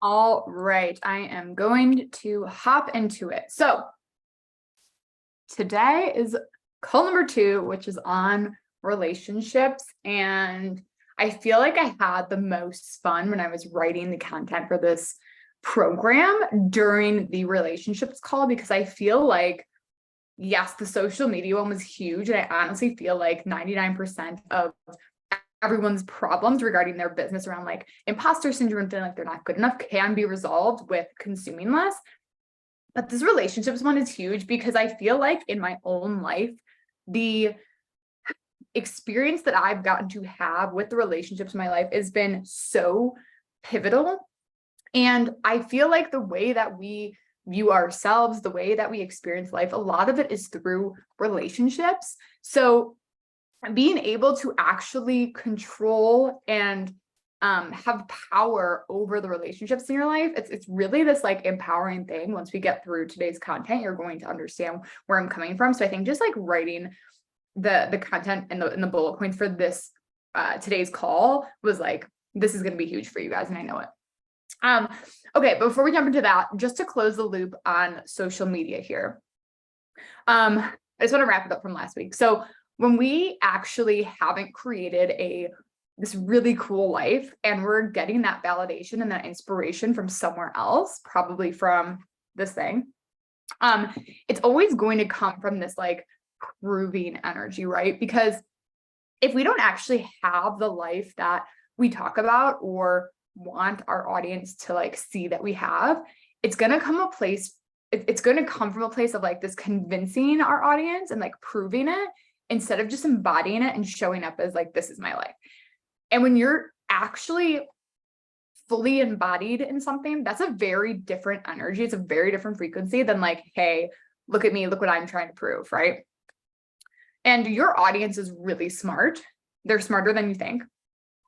All right, I am going to hop into it. So today is call number 2, which is on relationships. And I feel like I had the most fun when I was writing the content for this program during the relationships call, because I feel like, yes, the social media one was huge. And I honestly feel like 99% of everyone's problems regarding their business around like imposter syndrome and feeling like they're not good enough can be resolved with consuming less. But this relationships one is huge because I feel like in my own life, the experience that I've gotten to have with the relationships in my life has been so pivotal. And I feel like the way that we view ourselves, the way that we experience life, a lot of it is through relationships. So being able to actually control and have power over the relationships in your life, it's really this like empowering thing. Once we get through today's content, you're going to understand where I'm coming from. So I think just like writing the content and the bullet points for this today's call was like, this is going to be huge for you guys, and I know it. Okay, before we jump into that, just to close the loop on social media here, I just want to wrap it up from last week. So when we actually haven't created this really cool life and we're getting that validation and that inspiration from somewhere else, probably from this thing, it's always going to come from this like proving energy, right? Because if we don't actually have the life that we talk about or want our audience to like see that we have, it's going to come it's going to come from a place of like this convincing our audience and like proving it instead of just embodying it and showing up as like, this is my life. And when you're actually fully embodied in something, that's a very different energy. It's a very different frequency than like, hey, look at me, look what I'm trying to prove, right? And your audience is really smart. They're smarter than you think.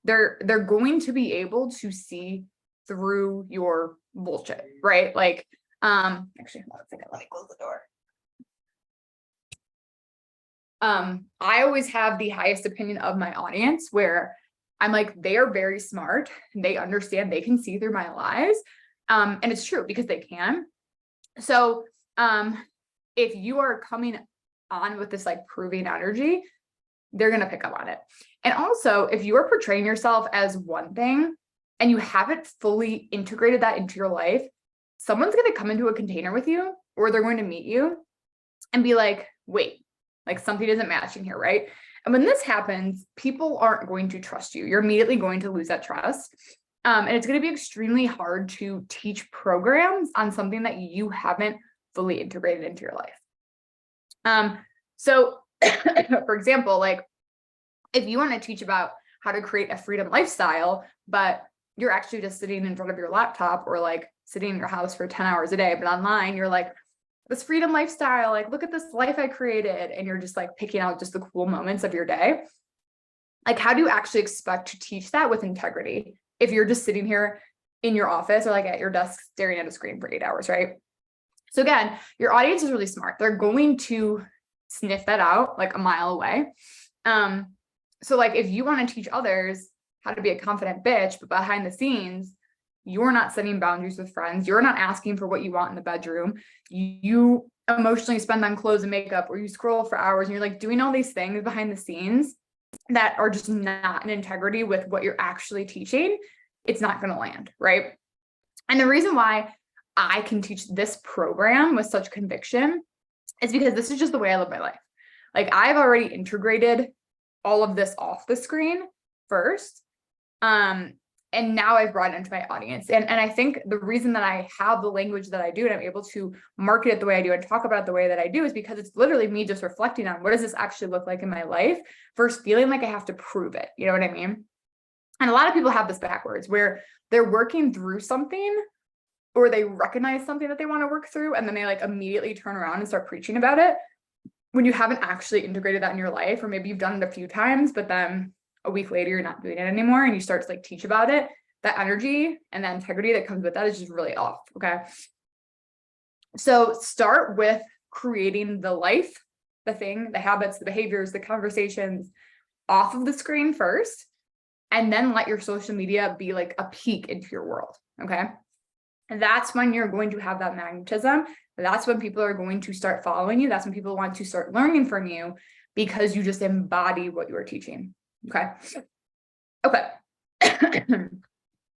They're going to be able to see through your bullshit, right? Like, actually, hold on a second, let me close the door. I always have the highest opinion of my audience where I'm like, they are very smart. They understand, they can see through my lies. And it's true because they can. So, if you are coming on with this like proving energy, they're going to pick up on it. And also, if you are portraying yourself as one thing and you haven't fully integrated that into your life, someone's going to come into a container with you, or they're going to meet you and be like, wait, like something isn't matching here, right? And when this happens, people aren't going to trust you. You're immediately going to lose that trust. And it's going to be extremely hard to teach programs on something that you haven't fully integrated into your life. So for example, like if you want to teach about how to create a freedom lifestyle, but you're actually just sitting in front of your laptop or like sitting in your house for 10 hours a day, but online, you're like, this freedom lifestyle, like, look at this life I created. And you're just like picking out just the cool moments of your day. Like, how do you actually expect to teach that with integrity if you're just sitting here in your office or like at your desk staring at a screen for 8 hours, right? So again, your audience is really smart. They're going to sniff that out like a mile away. So like if you want to teach others how to be a confident bitch, but behind the scenes, you're not setting boundaries with friends, you're not asking for what you want in the bedroom, you emotionally spend on clothes and makeup, or you scroll for hours and you're like doing all these things behind the scenes that are just not in integrity with what you're actually teaching, it's not going to land, right? And the reason why I can teach this program with such conviction is because this is just the way I live my life. Like I've already integrated all of this off the screen first. And now I've brought it into my audience. And I think the reason that I have the language that I do and I'm able to market it the way I do and talk about it the way that I do is because it's literally me just reflecting on what does this actually look like in my life versus feeling like I have to prove it. You know what I mean? And a lot of people have this backwards where they're working through something or they recognize something that they want to work through and then they like immediately turn around and start preaching about it when you haven't actually integrated that in your life, or maybe you've done it a few times, but then a week later, you're not doing it anymore and you start to like teach about it. That energy and that integrity that comes with that is just really off. Okay. So start with creating the life, the thing, the habits, the behaviors, the conversations off of the screen first, and then let your social media be like a peek into your world. Okay. And that's when you're going to have that magnetism. That's when people are going to start following you. That's when people want to start learning from you because you just embody what you are teaching. Okay. Okay.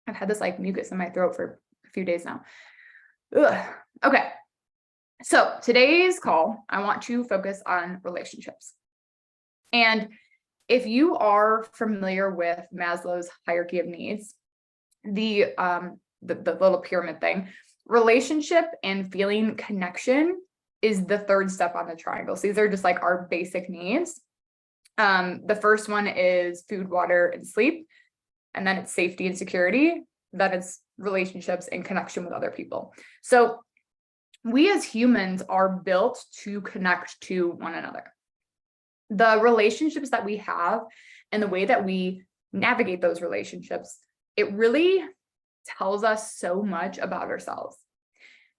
I've had this like mucus in my throat for a few days now. Ugh. Okay. So today's call, I want to focus on relationships. And if you are familiar with Maslow's hierarchy of needs, the little pyramid thing, relationship and feeling connection is the third step on the triangle. So these are just like our basic needs. The first one is food, water, and sleep. And then it's safety and security. Then it's relationships and connection with other people. So we as humans are built to connect to one another. The relationships that we have and the way that we navigate those relationships, it really tells us so much about ourselves.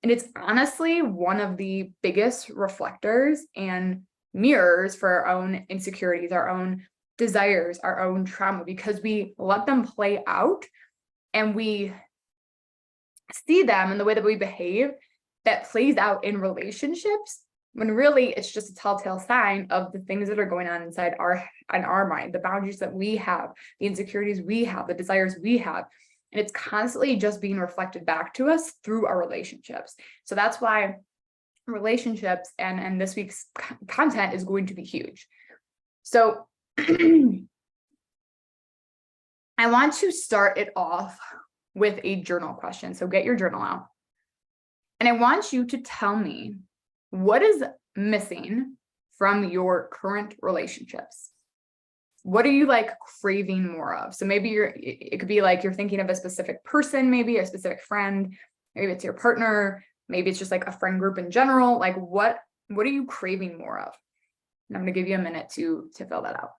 And it's honestly one of the biggest reflectors and mirrors for our own insecurities, our own desires, our own trauma, because we let them play out and we see them in the way that we behave that plays out in relationships, when really it's just a telltale sign of the things that are going on inside our mind, the boundaries that we have, the insecurities we have, the desires we have. And it's constantly just being reflected back to us through our relationships. So that's why relationships and this week's content is going to be huge. So I want to start it off with a journal question. So get your journal out. And I want you to tell me what is missing from your current relationships. What are you like craving more of? So maybe it could be like you're thinking of a specific person, maybe a specific friend, maybe it's your partner, maybe it's just like a friend group in general. Like what are you craving more of? And I'm going to give you a minute to fill that out.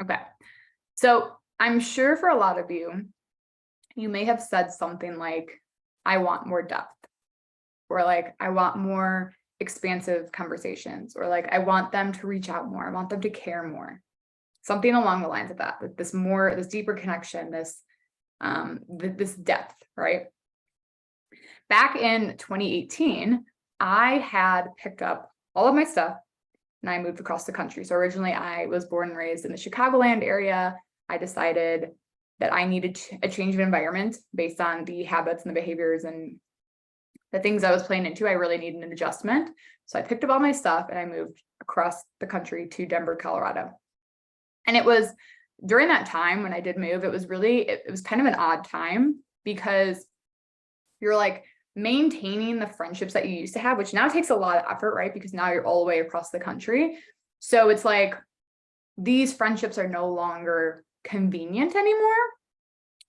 Okay. So I'm sure for a lot of you, you may have said something like, I want more depth, or like, I want more expansive conversations, or like, I want them to reach out more. I want them to care more. Something along the lines of that, this deeper connection, this depth, right? Back in 2018, I had picked up all of my stuff and I moved across the country. So originally I was born and raised in the Chicagoland area. I decided that I needed a change of environment based on the habits and the behaviors and the things I was playing into. I really needed an adjustment. So I picked up all my stuff and I moved across the country to Denver, Colorado. And it was during that time when I did move, it was kind of an odd time because you're like maintaining the friendships that you used to have, which now takes a lot of effort, right? Because now you're all the way across the country. So it's like these friendships are no longer convenient anymore.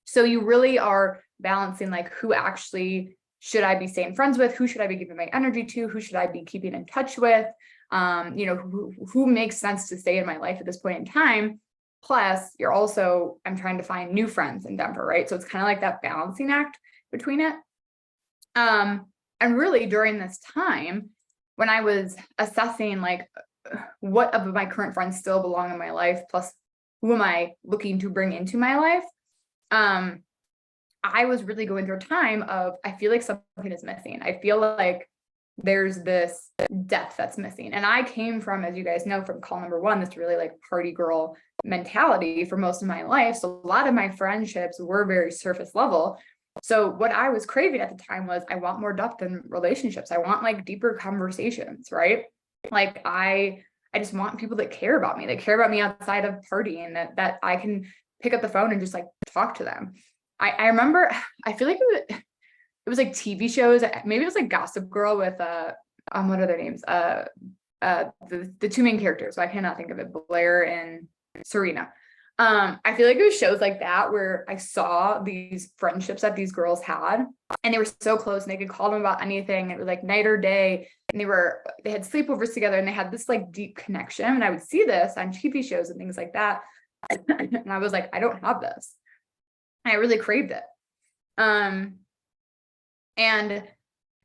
So you really are balancing like who actually should I be staying friends with? Who should I be giving my energy to? Who should I be keeping in touch with? Who makes sense to stay in my life at this point in time? Plus, I'm trying to find new friends in Denver, right? So it's kind of like that balancing act between it. And really during this time, when I was assessing like what of my current friends still belong in my life, plus who am I looking to bring into my life, I was really going through a time of, I feel like something is missing. I feel like there's this depth that's missing. And I came from, as you guys know, from call number one, this really like party girl mentality for most of my life. So a lot of my friendships were very surface level. So what I was craving at the time was, I want more depth in relationships. I want like deeper conversations, right? Like I just want people that care about me, outside of partying, that I can pick up the phone and just like talk to them. I remember, I feel like was like TV shows. Maybe it was like Gossip Girl with what are their names? The two main characters. So I cannot think of it. Blair and Serena. I feel like it was shows like that where I saw these friendships that these girls had, and they were so close and they could call them about anything. It was like night or day, and they had sleepovers together and they had this like deep connection. And I would see this on TV shows and things like that. And I was like, I don't have this. And I really craved it. And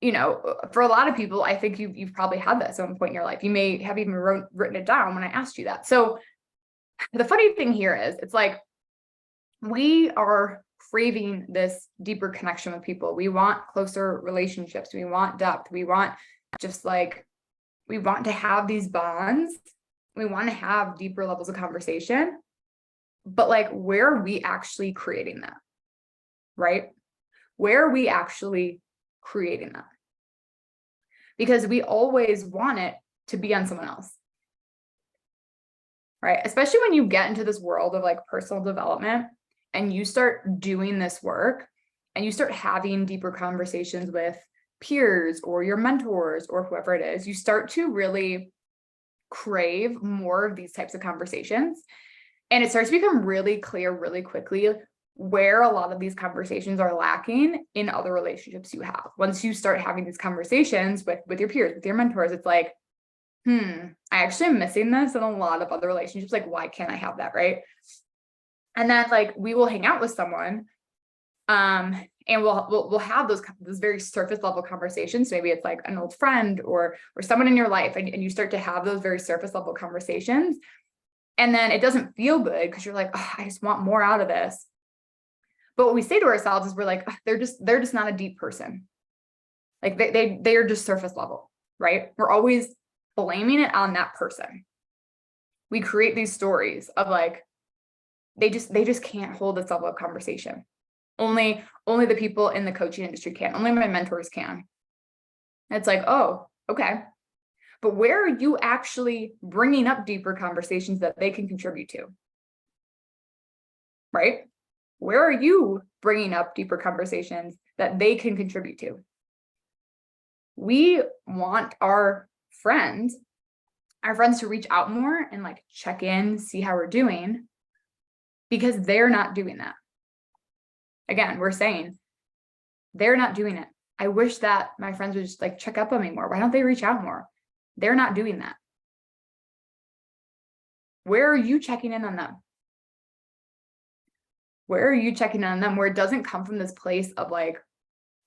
you know, for a lot of people, I think you've probably had that at some point in your life. You may have even written it down when I asked you that. So the funny thing here is, it's like we are craving this deeper connection with people. We want closer relationships. We want depth. We want to have these bonds. We want to have deeper levels of conversation. But like, where are we actually creating that? Right? Where are we actually creating that? Because we always want it to be on someone else. Right? Especially when you get into this world of like personal development and you start doing this work and you start having deeper conversations with peers or your mentors or whoever it is, you start to really crave more of these types of conversations. And it starts to become really clear really quickly where a lot of these conversations are lacking in other relationships you have. Once you start having these conversations with your peers, with your mentors, it's like, I actually am missing this in a lot of other relationships. Like, why can't I have that? Right. And then like, we will hang out with someone, and we'll have those very surface level conversations. Maybe it's like an old friend or someone in your life, and you start to have those very surface level conversations. And then it doesn't feel good because you're like, oh, I just want more out of this. But what we say to ourselves is we're like, oh, they're just not a deep person. Like they are just surface level, right? We're always blaming it on that person. We create these stories of like, they just can't hold this level of conversation. Only the people in the coaching industry can. Only my mentors can. And it's like, oh, okay. But where are you actually bringing up deeper conversations that they can contribute to? Right? Where are you bringing up deeper conversations that they can contribute to? We want our friends to reach out more and like check in, see how we're doing, because they're not doing that. Again, we're saying they're not doing it. I wish that my friends would just like check up on me more. Why don't they reach out more? They're not doing that. Where are you checking in on them? Where are you checking in on them where it doesn't come from this place of like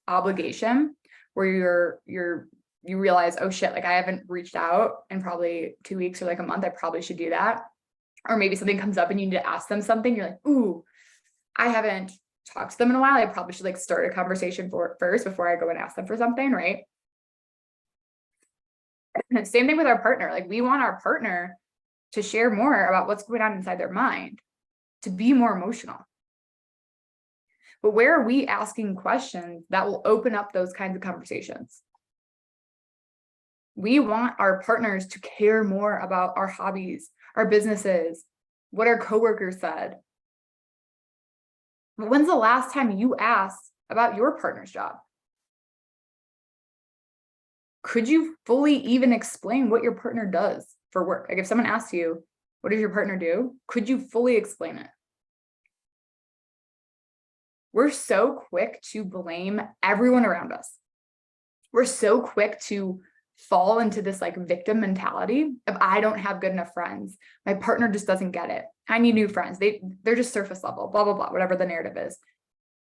obligation, where you realize, oh shit, like I haven't reached out in probably 2 weeks or like a month. I probably should do that. Or maybe something comes up and you need to ask them something. You're like, ooh, I haven't talked to them in a while. I probably should like start a conversation first before I go and ask them for something, right? Same thing with our partner. Like we want our partner to share more about what's going on inside their mind, to be more emotional. But where are we asking questions that will open up those kinds of conversations? We want our partners to care more about our hobbies, our businesses, what our coworkers said. But when's the last time you asked about your partner's job? Could you fully even explain what your partner does for work? Like if someone asks you, what does your partner do? Could you fully explain it? We're so quick to blame everyone around us. We're so quick to fall into this like victim mentality of I don't have good enough friends. My partner just doesn't get it. I need new friends. They're just surface level, blah, blah, blah, whatever the narrative is.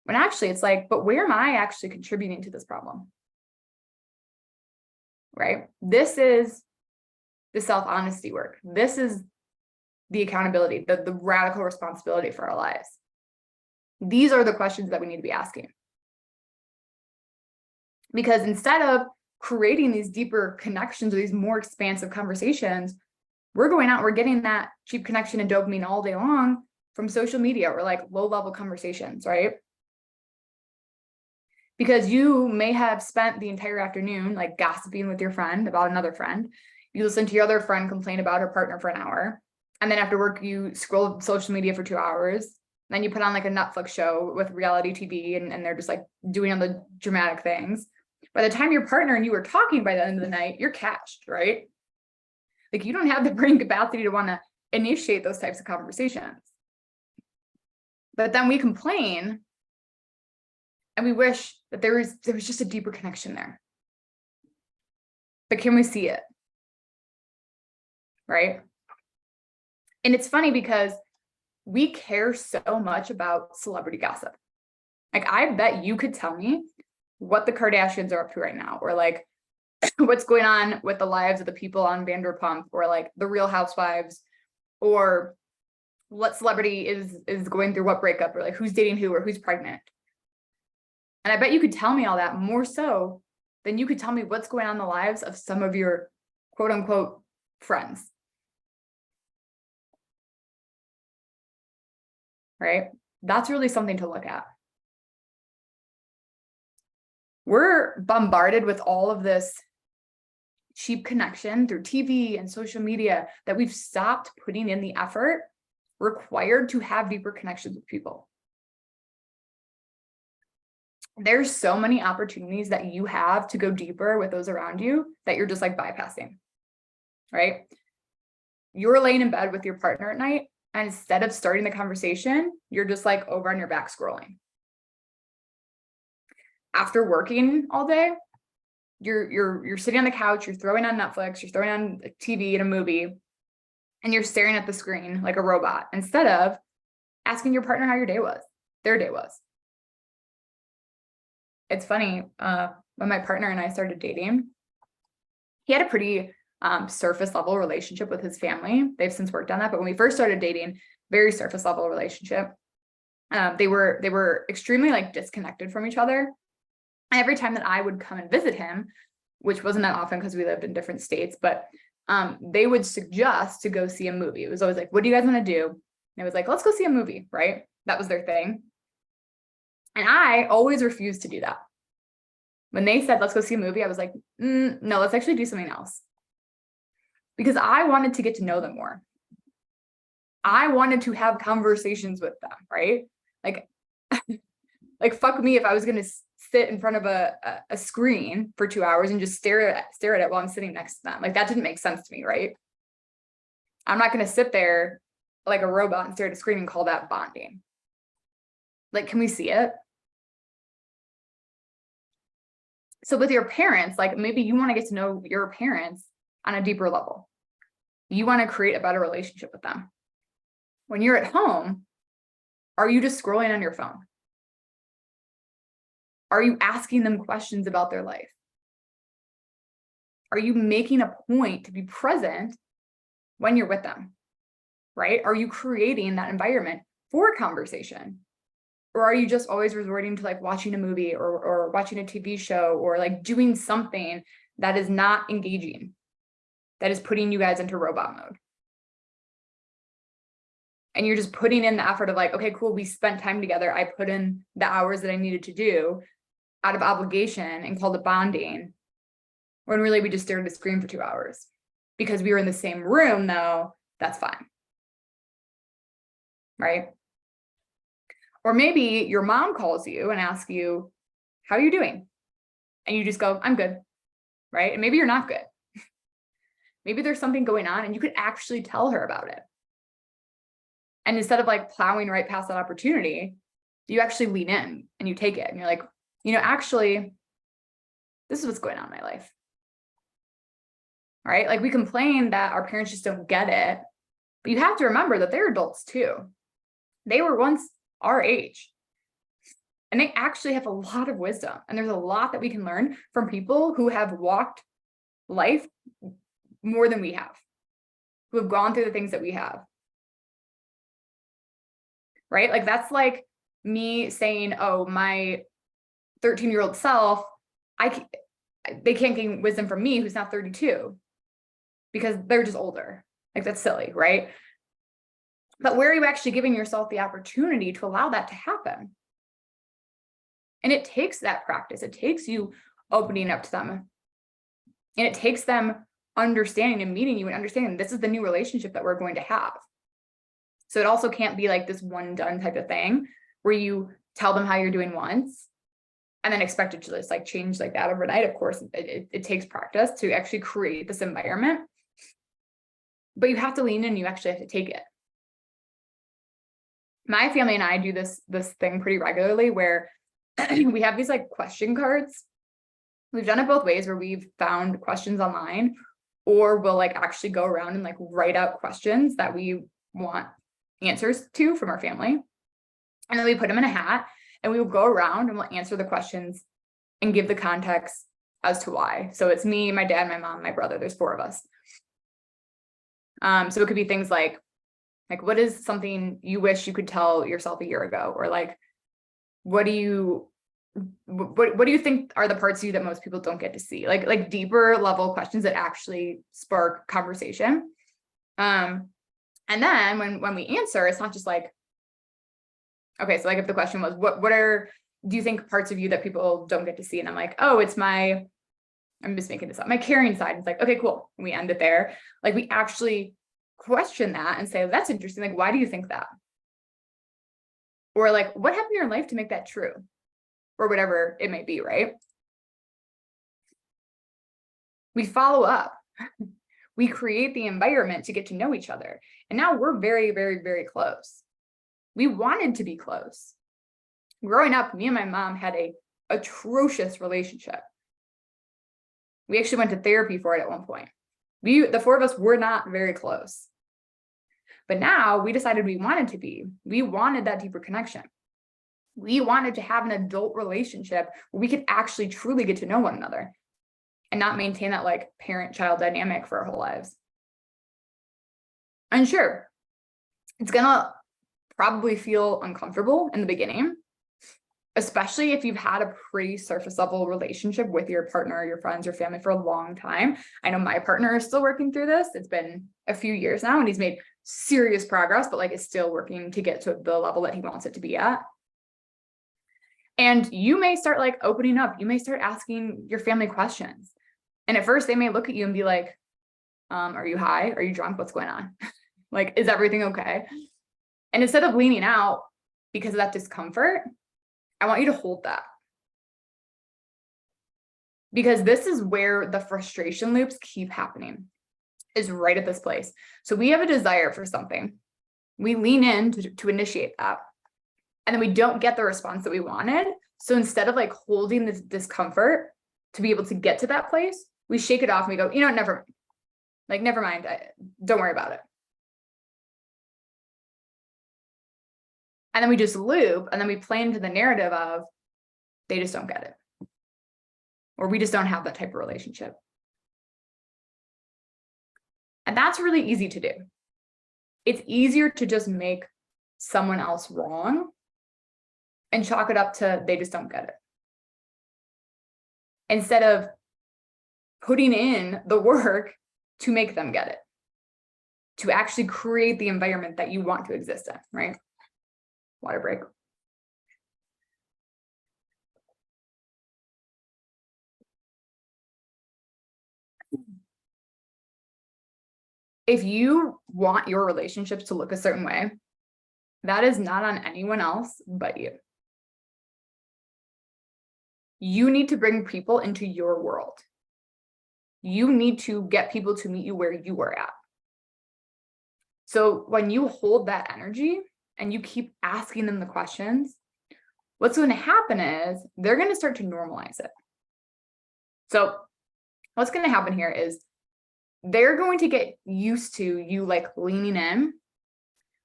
When actually it's like, but where am I actually contributing to this problem? Right? This is the self-honesty work. This is the accountability, the radical responsibility for our lives. These are the questions that we need to be asking. Because instead of creating these deeper connections or these more expansive conversations, we're going out, we're getting that cheap connection and dopamine all day long from social media or like low-level conversations, right? Because you may have spent the entire afternoon like gossiping with your friend about another friend. You listen to your other friend complain about her partner for an hour. And then after work, you scroll social media for 2 hours. Then you put on like a Netflix show with reality TV and they're just like doing all the dramatic things. By the time your partner and you are talking by the end of the night, you're cashed, right? Like you don't have the brain capacity to want to initiate those types of conversations. But then we complain and we wish that there was just a deeper connection there. But can we see it? Right? And it's funny because we care so much about celebrity gossip. Like I bet you could tell me what the Kardashians are up to right now, or like what's going on with the lives of the people on Vanderpump, or like the Real Housewives, or what celebrity is going through what breakup, or like who's dating who, or who's pregnant. And I bet you could tell me all that more so than you could tell me what's going on in the lives of some of your quote unquote friends. Right? That's really something to look at. We're bombarded with all of this cheap connection through TV and social media that we've stopped putting in the effort required to have deeper connections with people. There's so many opportunities that you have to go deeper with those around you that you're just like bypassing, right? You're laying in bed with your partner at night, and instead of starting the conversation, you're just like over on your back scrolling. After working all day, you're sitting on the couch, you're throwing on Netflix, you're throwing on TV and a movie, and you're staring at the screen like a robot instead of asking your partner how their day was. It's funny, when my partner and I started dating, he had a pretty surface level relationship with his family. They've since worked on that, but when we first started dating, very surface level relationship. They were extremely like disconnected from each other. Every time that I would come and visit him, which wasn't that often because we lived in different states, but they would suggest to go see a movie. It was always like, what do you guys want to do? And it was like, let's go see a movie, right? That was their thing. And I always refused to do that. When they said, let's go see a movie, I was like, no, let's actually do something else. Because I wanted to get to know them more. I wanted to have conversations with them, right? Like, like fuck me if I was going to sit in front of a screen for 2 hours and just stare at it while I'm sitting next to them. Like that didn't make sense to me, right? I'm not going to sit there like a robot and stare at a screen and call that bonding. Like, can we see it? So with your parents, like maybe you want to get to know your parents on a deeper level. You want to create a better relationship with them. When you're at home, are you just scrolling on your phone? Are you asking them questions about their life? Are you making a point to be present when you're with them, right? Are you creating that environment for a conversation? Or are you just always resorting to like watching a movie or watching a TV show or like doing something that is not engaging, that is putting you guys into robot mode? And you're just putting in the effort of like, okay, cool, we spent time together. I put in the hours that I needed to do out of obligation and called it bonding, when really we just stared at a screen for 2 hours. Because we were in the same room though, that's fine. Right? Or maybe your mom calls you and asks you, how are you doing? And you just go, I'm good. Right? And maybe you're not good. Maybe there's something going on and you could actually tell her about it. And instead of like plowing right past that opportunity, you actually lean in and you take it and you're like, actually, this is what's going on in my life. Right? Like we complain that our parents just don't get it, but you have to remember that they're adults too. They were once our age and they actually have a lot of wisdom. And there's a lot that we can learn from people who have walked life more than we have, who have gone through the things that we have. Right? Like that's like me saying, oh, my 13-year-old self, they can't gain wisdom from me who's now 32 because they're just older. Like that's silly, right? But where are you actually giving yourself the opportunity to allow that to happen? And it takes that practice. It takes you opening up to them. And it takes them understanding and meeting you and understanding this is the new relationship that we're going to have. So it also can't be like this one done type of thing where you tell them how you're doing once and then expect it to just like change like that overnight. Of course, it takes practice to actually create this environment, but you have to lean in, you actually have to take it. My family and I do this thing pretty regularly where we have these like question cards. We've done it both ways where we've found questions online, or we'll like actually go around and like write out questions that we want answers to from our family. And then we put them in a hat and we will go around and we'll answer the questions and give the context as to why. So it's me, my dad, my mom, my brother, there's 4 of us. So it could be things like, what is something you wish you could tell yourself a year ago? Or like, what do you think are the parts of you that most people don't get to see? Like deeper level questions that actually spark conversation. And then when we answer, it's not just like, okay, so like if the question was, do you think parts of you that people don't get to see? And I'm like, oh, it's I'm just making this up, my caring side. It's like, okay, cool. And we end it there. Like we actually question that and say, that's interesting. Like, why do you think that? Or like, what happened in your life to make that true? Or whatever it may be, right? We follow up. We create the environment to get to know each other. And now we're very, very, very close. We wanted to be close. Growing up, me and my mom had a atrocious relationship. We actually went to therapy for it at one point. The 4 of us were not very close. But now we decided we wanted to be. We wanted that deeper connection. We wanted to have an adult relationship where we could actually truly get to know one another and not maintain that like parent-child dynamic for our whole lives. And sure, it's gonna probably feel uncomfortable in the beginning, especially if you've had a pretty surface level relationship with your partner, your friends, your family for a long time. I know my partner is still working through this. It's been a few years now and he's made serious progress, but like is still working to get to the level that he wants it to be at. And you may start like opening up. You may start asking your family questions. And at first they may look at you and be like, are you high? Are you drunk? What's going on? Like, is everything okay? And instead of leaning out because of that discomfort, I want you to hold that. Because this is where the frustration loops keep happening, is right at this place. So we have a desire for something. We lean in to initiate that. And then we don't get the response that we wanted. So instead of like holding this discomfort to be able to get to that place, we shake it off and we go, never mind. Don't worry about it. And then we just loop and then we play into the narrative of they just don't get it. Or we just don't have that type of relationship. And that's really easy to do. It's easier to just make someone else wrong and chalk it up to they just don't get it. Instead of putting in the work to make them get it, to actually create the environment that you want to exist in, right? Water break. If you want your relationships to look a certain way, that is not on anyone else but you. You need to bring people into your world. You need to get people to meet you where you are at. So when you hold that energy and you keep asking them the questions, what's going to happen is they're going to start to normalize it. So what's going to happen here is they're going to get used to you like leaning in,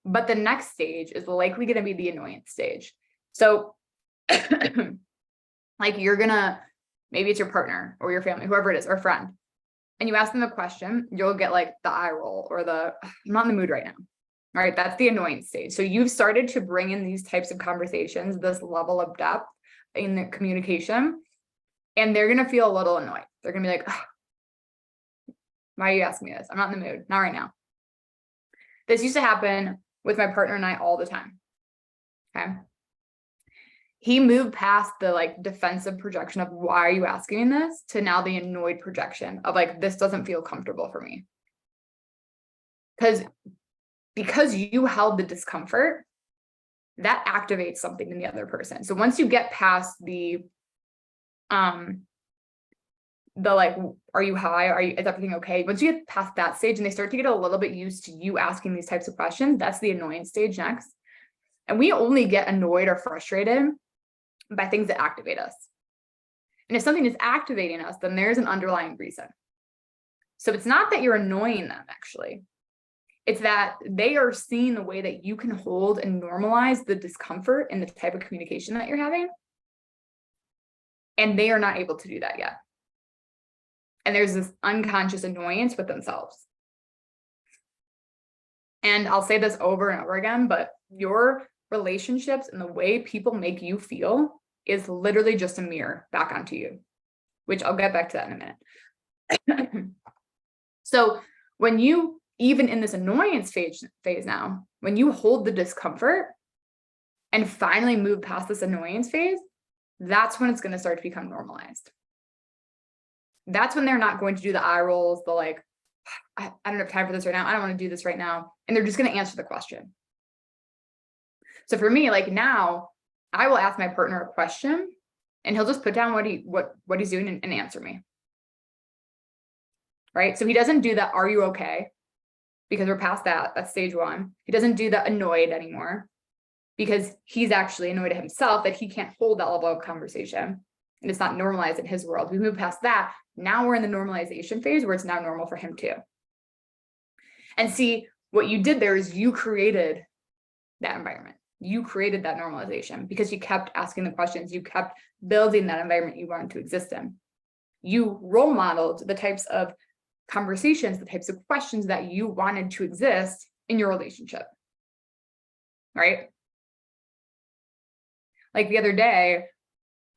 but the next stage is likely going to be the annoyance stage. So like maybe it's your partner or your family, whoever it is, or friend, and you ask them a question, you'll get like the eye roll or I'm not in the mood right now. All right, that's the annoyance stage. So you've started to bring in these types of conversations, this level of depth in the communication, and they're going to feel a little annoyed. They're going to be like, why are you asking me this? I'm not in the mood. Not right now. This used to happen with my partner and I all the time. Okay. He moved past the like defensive projection of why are you asking me this to now the annoyed projection of like, this doesn't feel comfortable for me. Because because you held the discomfort, that activates something in the other person. So once you get past the like, are you high? Is everything okay? Once you get past that stage and they start to get a little bit used to you asking these types of questions, that's the annoyance stage next. And we only get annoyed or frustrated by things that activate us. And if something is activating us, then there's an underlying reason. So it's not that you're annoying them, actually. It's that they are seeing the way that you can hold and normalize the discomfort in the type of communication that you're having. And they are not able to do that yet. And there's this unconscious annoyance with themselves. And I'll say this over and over again, but your relationships and the way people make you feel is literally just a mirror back onto you, which I'll get back to that in a minute. So when you, even in this annoyance phase now, when you hold the discomfort and finally move past this annoyance phase, that's when it's going to start to become normalized. That's when they're not going to do the eye rolls, the like, I don't have time for this right now. I don't want to do this right now. And they're just going to answer the question. So for me, like now, I will ask my partner a question and he'll just put down what he's doing and answer me. Right? So he doesn't do that, are you okay? Because we're past that. That's stage one. He doesn't do that annoyed anymore because he's actually annoyed at himself that he can't hold that level of conversation. And it's not normalized in his world. We move past that. Now we're in the normalization phase where it's now normal for him too. And see, what you did there is you created that environment. You created that normalization because you kept asking the questions. You kept building that environment you wanted to exist in. You role modeled the types of conversations, the types of questions that you wanted to exist in your relationship. Right? Like the other day,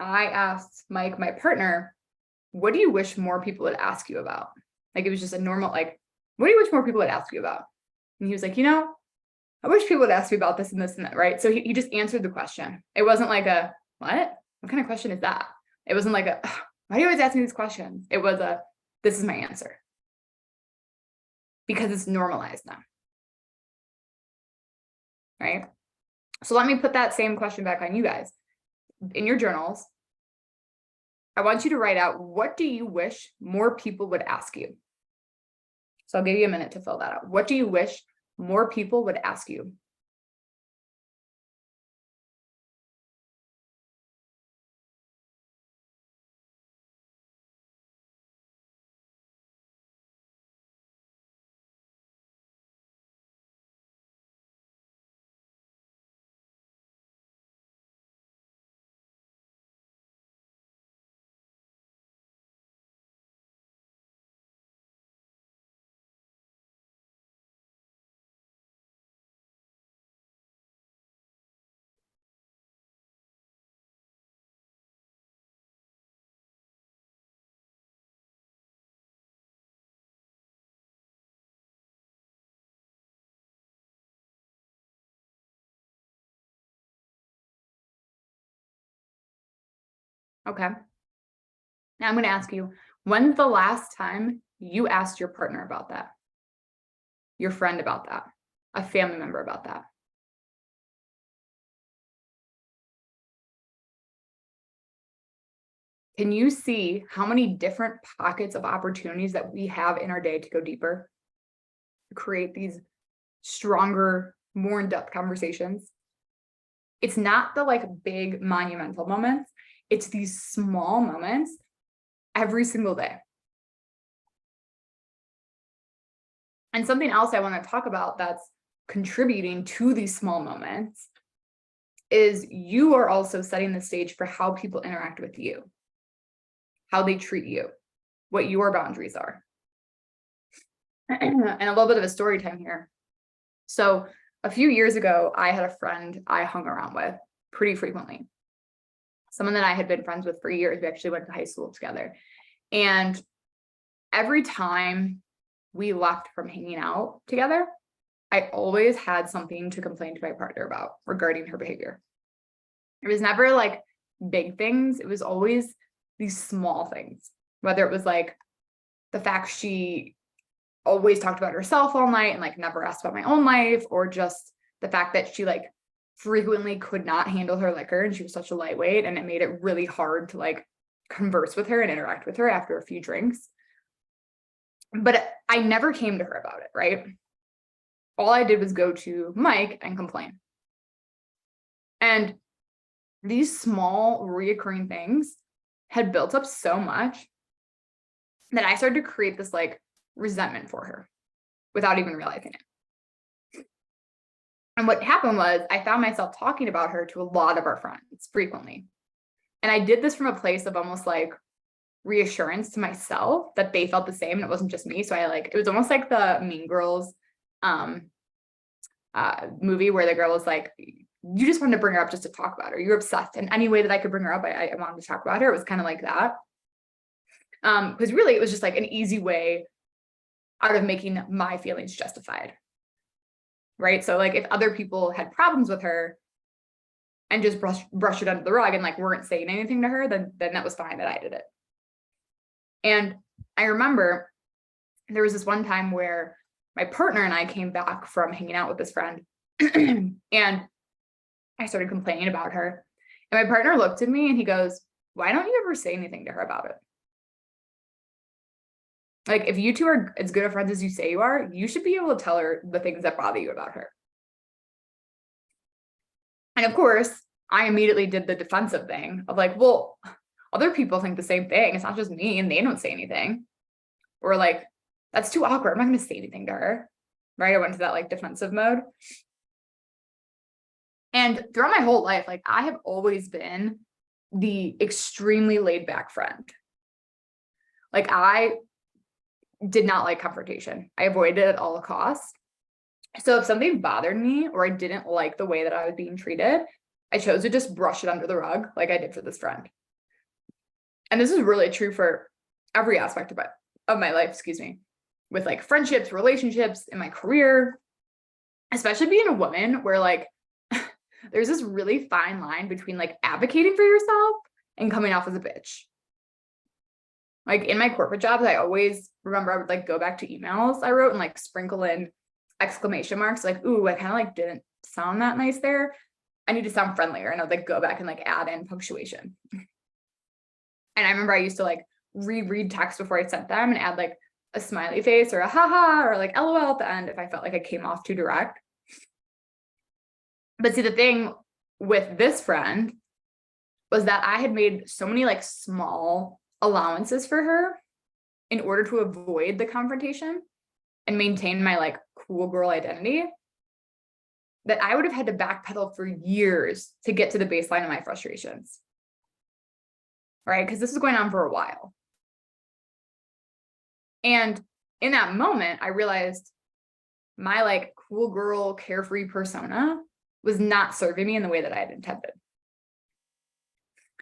I asked Mike, my partner, what do you wish more people would ask you about? Like, it was just a normal, like, what do you wish more people would ask you about? And he was like, I wish people would ask me about this and this and that, right? So he just answered the question. It wasn't like a, what? What kind of question is that? It wasn't like a, why do you always ask me these questions? It was a, this is my answer. Because it's normalized now. Right? So let me put that same question back on you guys. In your journals, I want you to write out, what do you wish more people would ask you? So I'll give you a minute to fill that out. What do you wish more people would ask you? Okay. Now I'm going to ask you, when's the last time you asked your partner about that? Your friend about that? A family member about that? Can you see how many different pockets of opportunities that we have in our day to go deeper, to create these stronger, more in-depth conversations? It's not the like big monumental moments. It's these small moments every single day. And something else I want to talk about that's contributing to these small moments is you are also setting the stage for how people interact with you, how they treat you, what your boundaries are. And a little bit of a story time here. So a few years ago, I had a friend I hung around with pretty frequently. Someone that I had been friends with for years. We actually went to high school together. And every time we left from hanging out together, I always had something to complain to my partner about regarding her behavior. It was never like big things. It was always these small things, whether it was like the fact she always talked about herself all night and like never asked about my own life, or just the fact that she like frequently could not handle her liquor and she was such a lightweight, and it made it really hard to like converse with her and interact with her after a few drinks. But I never came to her about it, right? All I did was go to Mike and complain. And these small reoccurring things had built up so much that I started to create this like resentment for her without even realizing it. And what happened was I found myself talking about her to a lot of our friends frequently. And I did this from a place of almost like reassurance to myself that they felt the same and it wasn't just me. So I like, it was almost like the Mean Girls movie where the girl was like, you just wanted to bring her up just to talk about her. You're obsessed. And any way that I could bring her up, I wanted to talk about her. It was kind of like that. Because really it was just like an easy way out of making my feelings justified. Right. So like if other people had problems with her and just brush it under the rug and like weren't saying anything to her, then that was fine that I did it. And I remember there was this one time where my partner and I came back from hanging out with this friend and I started complaining about her. And my partner looked at me and he goes, why don't you ever say anything to her about it? Like, if you two are as good of friends as you say you are, you should be able to tell her the things that bother you about her. And of course, I immediately did the defensive thing of like, well, other people think the same thing. It's not just me and they don't say anything. Or like, that's too awkward. I'm not going to say anything to her. Right. I went to that like defensive mode. And throughout my whole life, like I have always been the extremely laid back friend. Like I did not like confrontation. I avoided it at all costs. So if something bothered me or I didn't like the way that I was being treated, I chose to just brush it under the rug like I did for this friend. And this is really true for every aspect of my life, with like friendships, relationships, in my career, especially being a woman where like there's this really fine line between like advocating for yourself and coming off as a bitch. Like in my corporate jobs, I always remember I would like go back to emails I wrote and like sprinkle in exclamation marks, like, ooh, I kind of like didn't sound that nice there. I need to sound friendlier. And I would like go back and like add in punctuation. And I remember I used to like reread text before I sent them and add like a smiley face or a haha or like LOL at the end if I felt like I came off too direct. But see, the thing with this friend was that I had made so many like small allowances for her in order to avoid the confrontation and maintain my like cool girl identity that I would have had to backpedal for years to get to the baseline of my frustrations. Right? Because this was going on for a while. And in that moment, I realized my like cool girl, carefree persona was not serving me in the way that I had intended.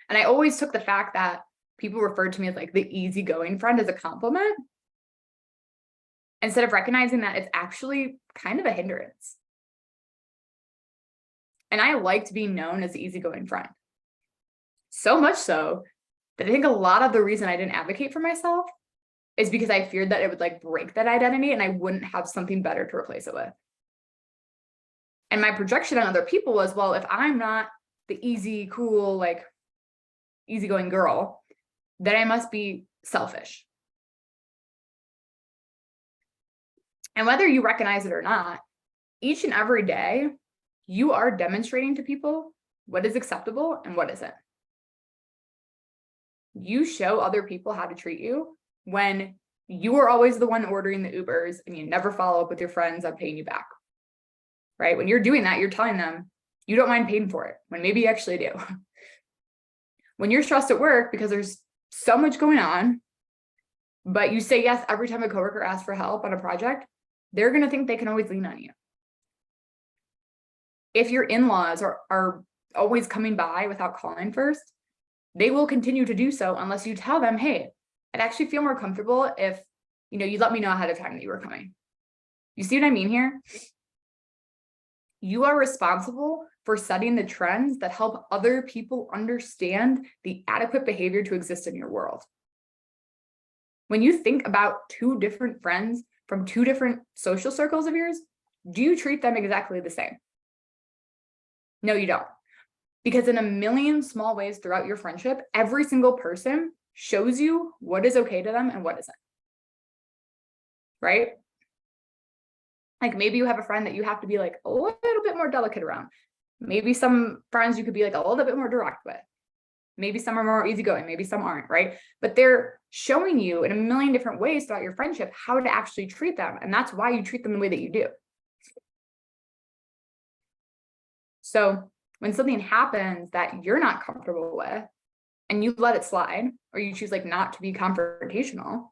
And I always took the fact that people referred to me as like the easygoing friend as a compliment, instead of recognizing that it's actually kind of a hindrance. And I liked being known as the easygoing friend. So much so that I think a lot of the reason I didn't advocate for myself is because I feared that it would like break that identity and I wouldn't have something better to replace it with. And my projection on other people was, well, if I'm not the easy, cool, like easygoing girl, then I must be selfish. And whether you recognize it or not, each and every day, you are demonstrating to people what is acceptable and what isn't. You show other people how to treat you when you are always the one ordering the Ubers and you never follow up with your friends on paying you back. Right? When you're doing that, you're telling them you don't mind paying for it when maybe you actually do. When you're stressed at work because there's so much going on, but you say yes every time a coworker asks for help on a project, they're going to think they can always lean on you. If your in-laws are always coming by without calling first, they will continue to do so unless you tell them, hey, I'd actually feel more comfortable if, you let me know ahead of time that you were coming. You see what I mean here? You are responsible for setting the trends that help other people understand the adequate behavior to exist in your world. When you think about two different friends from two different social circles of yours, do you treat them exactly the same? No, you don't. Because in a million small ways throughout your friendship, every single person shows you what is okay to them and what isn't. Right? Like maybe you have a friend that you have to be like a little bit more delicate around. Maybe some friends you could be like a little bit more direct with. Maybe some are more easygoing, maybe some aren't, right? But they're showing you in a million different ways throughout your friendship how to actually treat them. And that's why you treat them the way that you do. So when something happens that you're not comfortable with and you let it slide, or you choose like not to be confrontational,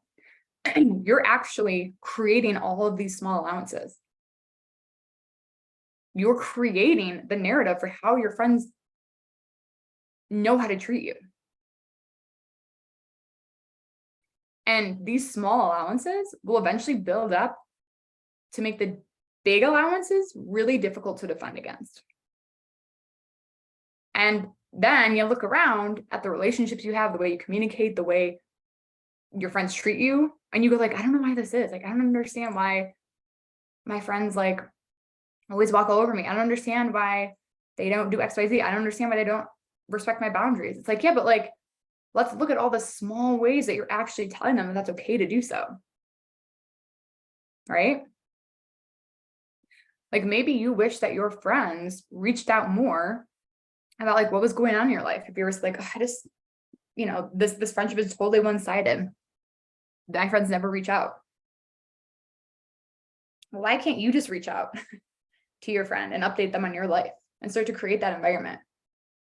you're actually creating all of these small allowances. You're creating the narrative for how your friends know how to treat you. And these small allowances will eventually build up to make the big allowances really difficult to defend against. And then you look around at the relationships you have, the way you communicate, the way your friends treat you, and you go like, I don't know why this is. Like, I don't understand why my friends like always walk all over me. I don't understand why they don't do X, Y, Z. I don't understand why they don't respect my boundaries. It's like, yeah, but like, let's look at all the small ways that you're actually telling them that that's okay to do so. Right? Like maybe you wish that your friends reached out more about like what was going on in your life. If you were like, oh, I just, this friendship is totally one-sided. My friends never reach out. Why can't you just reach out to your friend and update them on your life and start to create that environment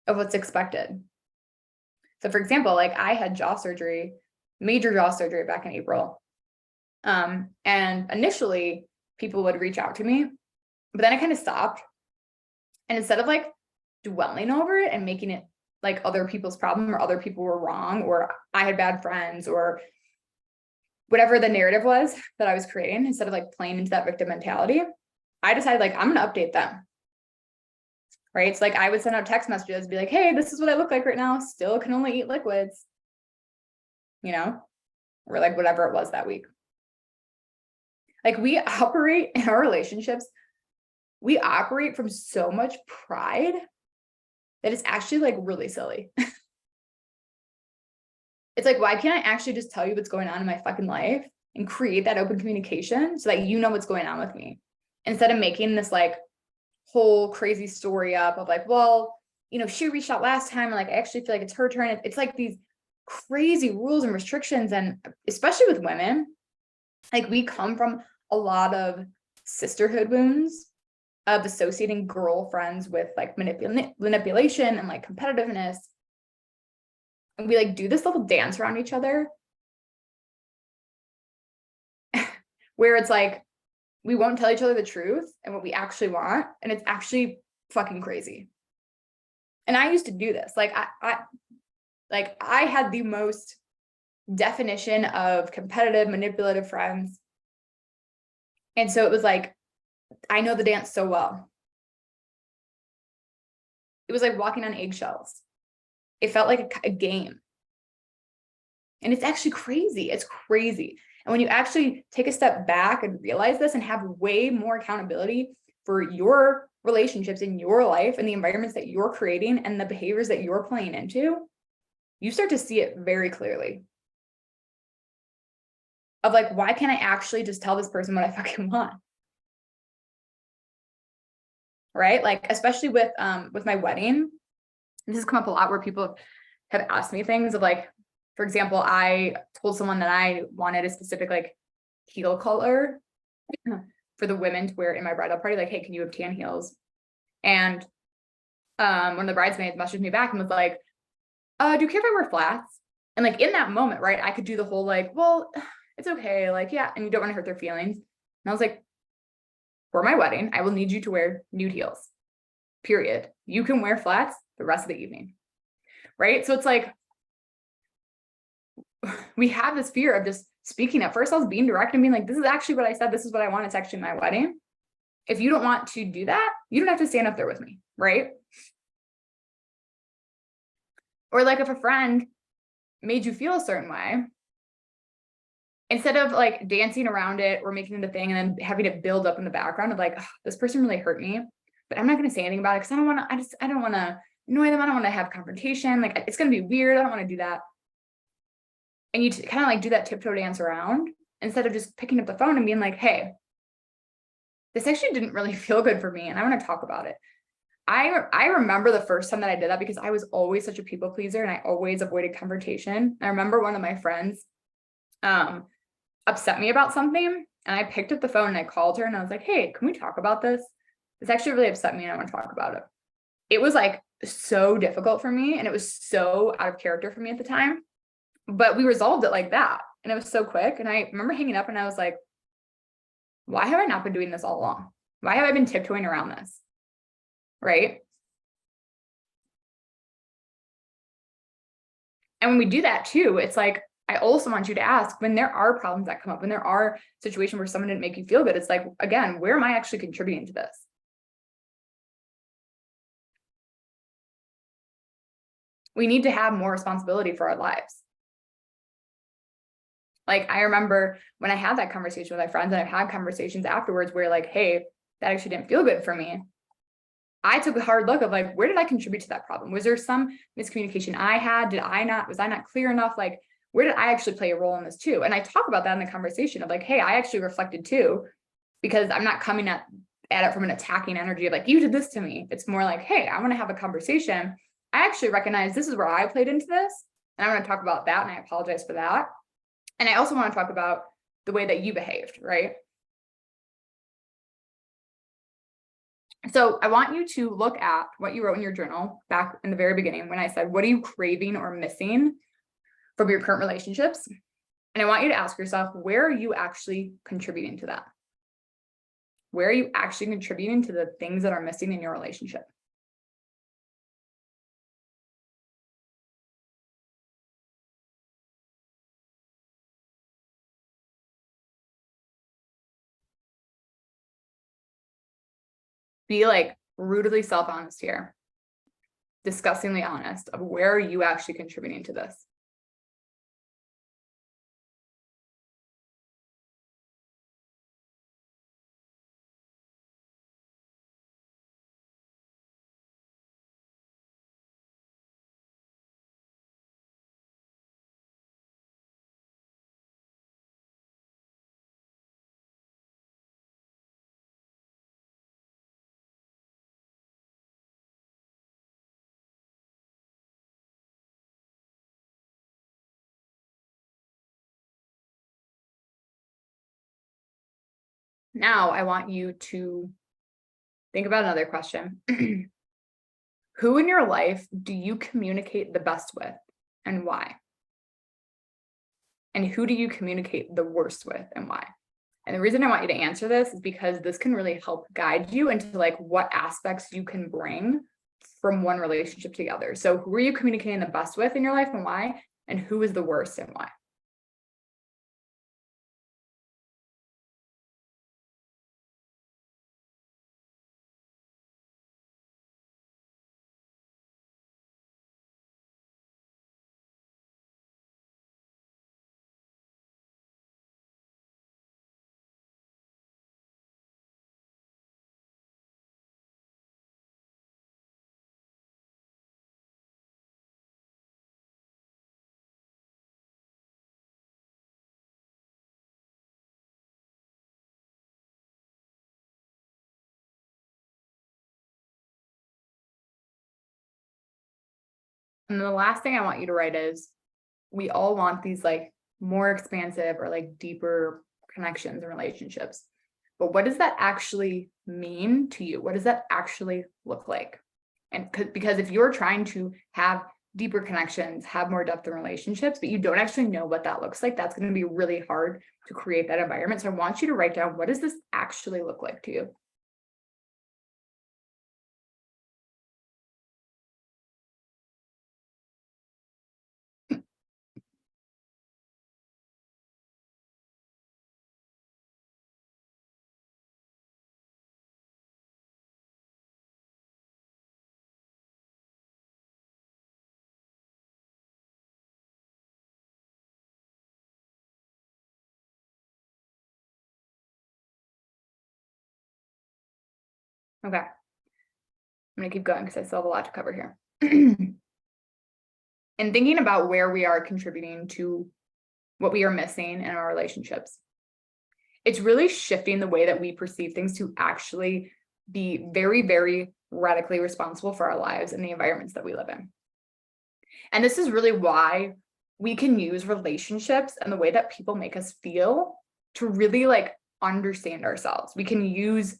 of what's expected? So for example, like I had jaw surgery, major jaw surgery back in April. And initially people would reach out to me, but then I kind of stopped. And instead of like dwelling over it and making it like other people's problem or other people were wrong or I had bad friends or whatever the narrative was that I was creating, instead of like playing into that victim mentality, I decided like, I'm going to update them. Right. It's like I would send out text messages, be like, hey, this is what I look like right now. Still can only eat liquids, or like whatever it was that week. Like we operate in our relationships, we operate from so much pride that it's actually like really silly. It's like, why can't I actually just tell you what's going on in my fucking life and create that open communication so that you know what's going on with me, instead of making this like whole crazy story up of like, well, she reached out last time and like I actually feel like it's her turn. It's like these crazy rules and restrictions. And especially with women, like we come from a lot of sisterhood wounds of associating girlfriends with like manipulation and like competitiveness. And we like do this little dance around each other where it's like we won't tell each other the truth and what we actually want, and it's actually fucking crazy. And I used to do this. Like I had the most definition of competitive, manipulative friends. And so it was like, I know the dance so well. It was like walking on eggshells. It felt like a game. And it's actually crazy. It's crazy. And when you actually take a step back and realize this and have way more accountability for your relationships in your life and the environments that you're creating and the behaviors that you're playing into, you start to see it very clearly. Of like, why can't I actually just tell this person what I fucking want? Right? Like, especially with my wedding, this has come up a lot where people have asked me things of like, for example, I told someone that I wanted a specific like heel color for the women to wear in my bridal party. Like, hey, can you have tan heels? And one of the bridesmaids messaged me back and was like, do you care if I wear flats? And like in that moment, right, I could do the whole like, well, it's okay. Like, yeah. And you don't want to hurt their feelings. And I was like, for my wedding, I will need you to wear nude heels, period. You can wear flats the rest of the evening. Right. So it's like, we have this fear of just speaking up. First, I was being direct and being like, this is actually what I said. This is what I want. It's actually my wedding. If you don't want to do that, you don't have to stand up there with me. Right. Or like if a friend made you feel a certain way, instead of like dancing around it or making it a thing and then having it build up in the background of like, this person really hurt me, but I'm not going to say anything about it because I don't want to annoy them. I don't want to have confrontation. Like it's going to be weird. I don't want to do that. And you kind of like do that tiptoe dance around instead of just picking up the phone and being like, hey, this actually didn't really feel good for me and I want to talk about it. I remember the first time that I did that because I was always such a people pleaser and I always avoided confrontation. I remember one of my friends upset me about something and I picked up the phone and I called her and I was like, hey, can we talk about this? This actually really upset me and I want to talk about it. It was like so difficult for me and it was so out of character for me at the time, but we resolved it like that and it was so quick. And I remember hanging up and I was like, why have I not been doing this all along? Why have I been tiptoeing around this? Right? And when we do that too, it's like, I also want you to ask when there are problems that come up, when there are situations where someone didn't make you feel good, it's like, again, where am I actually contributing to this? We need to have more responsibility for our lives. Like, I remember when I had that conversation with my friends and I've had conversations afterwards where like, hey, that actually didn't feel good for me. I took a hard look of like, where did I contribute to that problem? Was there some miscommunication I had? Was I not clear enough? Like, where did I actually play a role in this too? And I talk about that in the conversation of like, hey, I actually reflected too, because I'm not coming at it from an attacking energy of like, you did this to me. It's more like, hey, I want to have a conversation. I actually recognize this is where I played into this. And I want to talk about that. And I apologize for that. And I also want to talk about the way that you behaved, right? So I want you to look at what you wrote in your journal back in the very beginning when I said, what are you craving or missing from your current relationships? And I want you to ask yourself, where are you actually contributing to that? Where are you actually contributing to the things that are missing in your relationship? Be like brutally self-honest here, disgustingly honest of where are you actually contributing to this? Now I want you to think about another question. Who in your life do you communicate the best with and why? And who do you communicate the worst with and why? And the reason I want you to answer this is because this can really help guide you into like what aspects you can bring from one relationship to the other. So who are you communicating the best with in your life and why? And who is the worst and why? And the last thing I want you to write is we all want these like more expansive or like deeper connections and relationships. But what does that actually mean to you? What does that actually look like? And because if you're trying to have deeper connections, have more depth in relationships, but you don't actually know what that looks like, that's going to be really hard to create that environment. So I want you to write down, what does this actually look like to you? Okay. I'm going to keep going because I still have a lot to cover here. And thinking about where we are contributing to what we are missing in our relationships, it's really shifting the way that we perceive things to actually be very, very radically responsible for our lives and the environments that we live in. And this is really why we can use relationships and the way that people make us feel to really like understand ourselves. We can use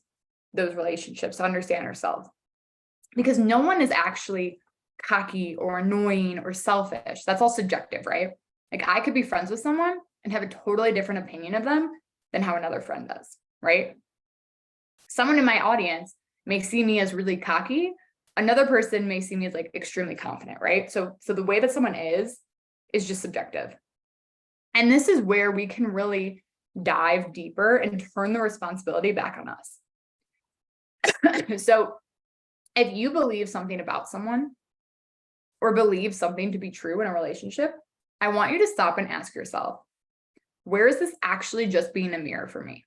those relationships to understand ourselves, because no one is actually cocky or annoying or selfish. That's all subjective, right? Like I could be friends with someone and have a totally different opinion of them than how another friend does, right? Someone in my audience may see me as really cocky. Another person may see me as like extremely confident, right? So the way that someone is just subjective. And this is where we can really dive deeper and turn the responsibility back on us. So if you believe something about someone or believe something to be true in a relationship, I want you to stop and ask yourself, where is this actually just being a mirror for me?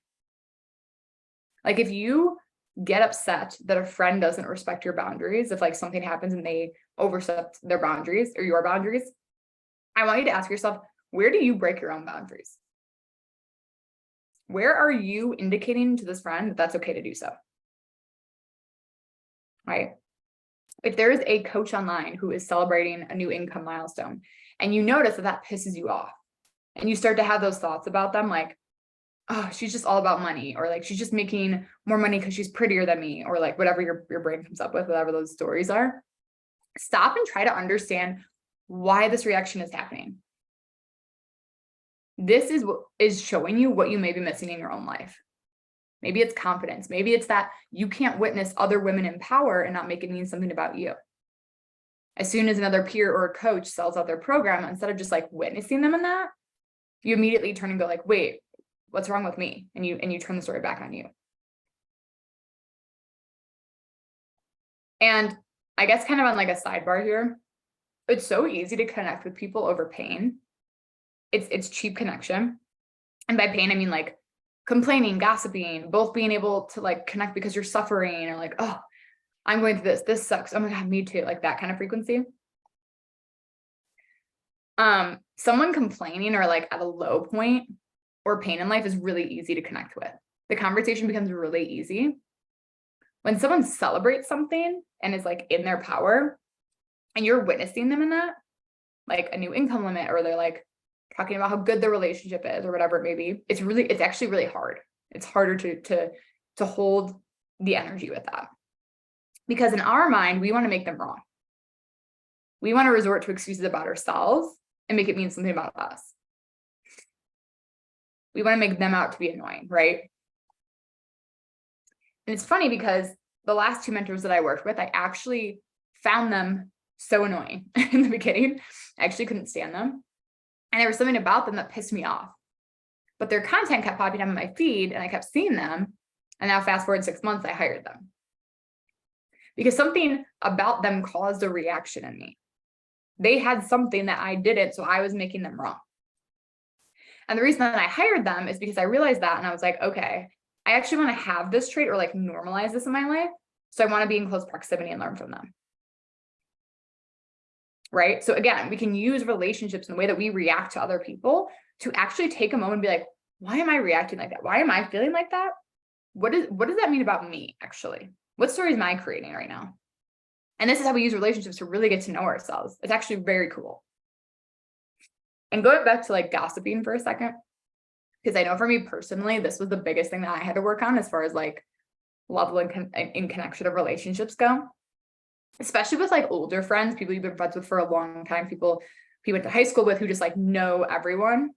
Like if you get upset that a friend doesn't respect your boundaries, if like something happens and they overstep their boundaries or your boundaries, I want you to ask yourself, where do you break your own boundaries? Where are you indicating to this friend that that's okay to do so? Right? If there is a coach online who is celebrating a new income milestone and you notice that that pisses you off and you start to have those thoughts about them, like, oh, she's just all about money, or like, she's just making more money because she's prettier than me, or like whatever your brain comes up with, whatever those stories are, stop and try to understand why this reaction is happening. This is what is showing you what you may be missing in your own life. Maybe it's confidence. Maybe it's that you can't witness other women in power and not make it mean something about you. As soon as another peer or a coach sells out their program, instead of just like witnessing them in that, you immediately turn and go like, wait, what's wrong with me? And you turn the story back on you. And I guess kind of on like a sidebar here, it's so easy to connect with people over pain. It's cheap connection. And by pain, I mean like complaining, gossiping, both being able to like connect because you're suffering, or like, oh, I'm going through this sucks. Oh my God, me too. Like that kind of frequency. Someone complaining or like at a low point or pain in life is really easy to connect with. The conversation becomes really easy. When someone celebrates something and is like in their power and you're witnessing them in that, like a new income limit, or they're like talking about how good their relationship is or whatever it may be, it's actually really hard. It's harder to hold the energy with that. Because in our mind, we want to make them wrong. We want to resort to excuses about ourselves and make it mean something about us. We want to make them out to be annoying, right? And it's funny because the last two mentors that I worked with, I actually found them so annoying in the beginning. I actually couldn't stand them. And there was something about them that pissed me off. But their content kept popping up on my feed and I kept seeing them. And now fast forward 6 months, I hired them. Because something about them caused a reaction in me. They had something that I didn't, so I was making them wrong. And the reason that I hired them is because I realized that, and I was like, okay, I actually want to have this trait or like normalize this in my life. So I want to be in close proximity and learn from them. Right? So again, we can use relationships in the way that we react to other people to actually take a moment and be like, why am I reacting like that? Why am I feeling like that? What does that mean about me, actually? What stories am I creating right now? And this is how we use relationships to really get to know ourselves. It's actually very cool. And going back to like gossiping for a second, because I know for me personally, this was the biggest thing that I had to work on as far as like level in connection of relationships go, especially with like older friends, people you've been friends with for a long time, people you went to high school with who just like know everyone.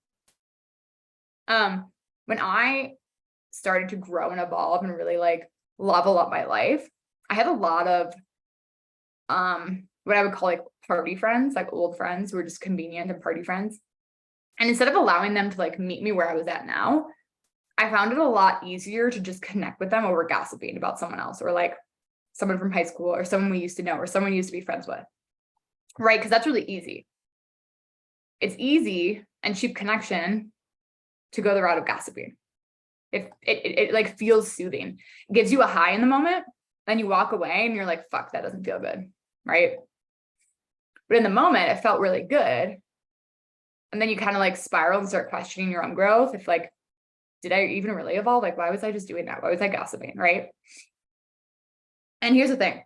When I started to grow and evolve and really like level up my life, I had a lot of what I would call like party friends, like old friends who were just convenient and party friends. And instead of allowing them to like meet me where I was at now, I found it a lot easier to just connect with them over gossiping about someone else, or like someone from high school, or someone we used to know, or someone we used to be friends with. Right? Because that's really easy. It's easy and cheap connection to go the route of gossiping. If it like feels soothing, it gives you a high in the moment, Then you walk away and you're like, fuck, that doesn't feel good. Right. But in the moment, it felt really good. And then you kind of like spiral and start questioning your own growth. If like, did I even really evolve? Like, why was I just doing that? Why was I gossiping? Right. And here's the thing.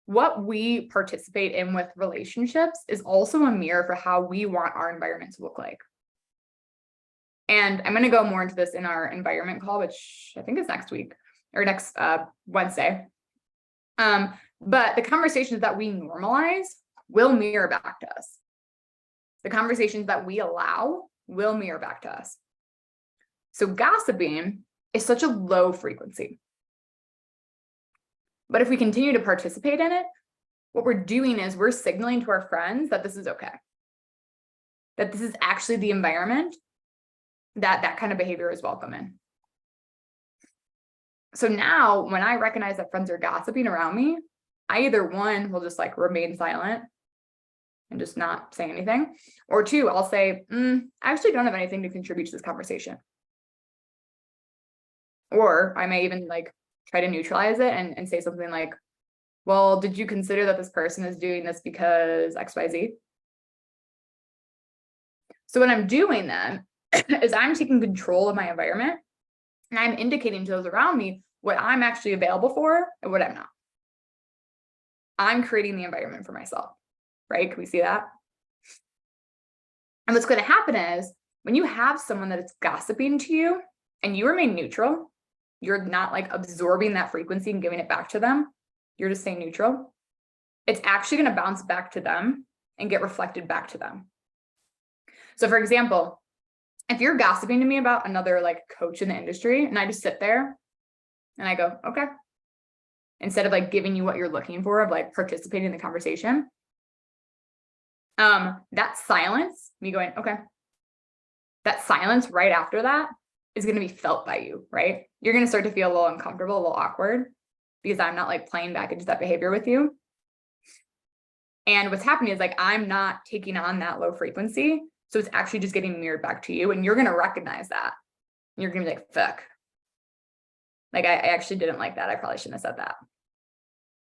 What we participate in with relationships is also a mirror for how we want our environment to look like. And I'm going to go more into this in our environment call, which I think is next week or next Wednesday. But the conversations that we normalize will mirror back to us. The conversations that we allow will mirror back to us. So gossiping is such a low frequency. But if we continue to participate in it, what we're doing is we're signaling to our friends that this is okay. That this is actually the environment that that kind of behavior is welcome in. So now when I recognize that friends are gossiping around me, I either one will just like remain silent and just not say anything, or two, I'll say, I actually don't have anything to contribute to this conversation. Or I may even like try to neutralize it and say something like, well, did you consider that this person is doing this because XYZ? So what I'm doing then is I'm taking control of my environment and I'm indicating to those around me what I'm actually available for and what I'm not. I'm creating the environment for myself, right? Can we see that? And what's going to happen is when you have someone that is gossiping to you and you remain neutral, you're not like absorbing that frequency and giving it back to them. You're just staying neutral. It's actually going to bounce back to them and get reflected back to them. So for example, if you're gossiping to me about another like coach in the industry and I just sit there and I go, okay, instead of like giving you what you're looking for, of like participating in the conversation, that silence, me going, okay, that silence right after that is going to be felt by you, right? You're going to start to feel a little uncomfortable, a little awkward because I'm not like playing back into that behavior with you. And what's happening is like, I'm not taking on that low frequency. So it's actually just getting mirrored back to you. And you're going to recognize that. And you're going to be like, fuck. Like, I actually didn't like that. I probably shouldn't have said that.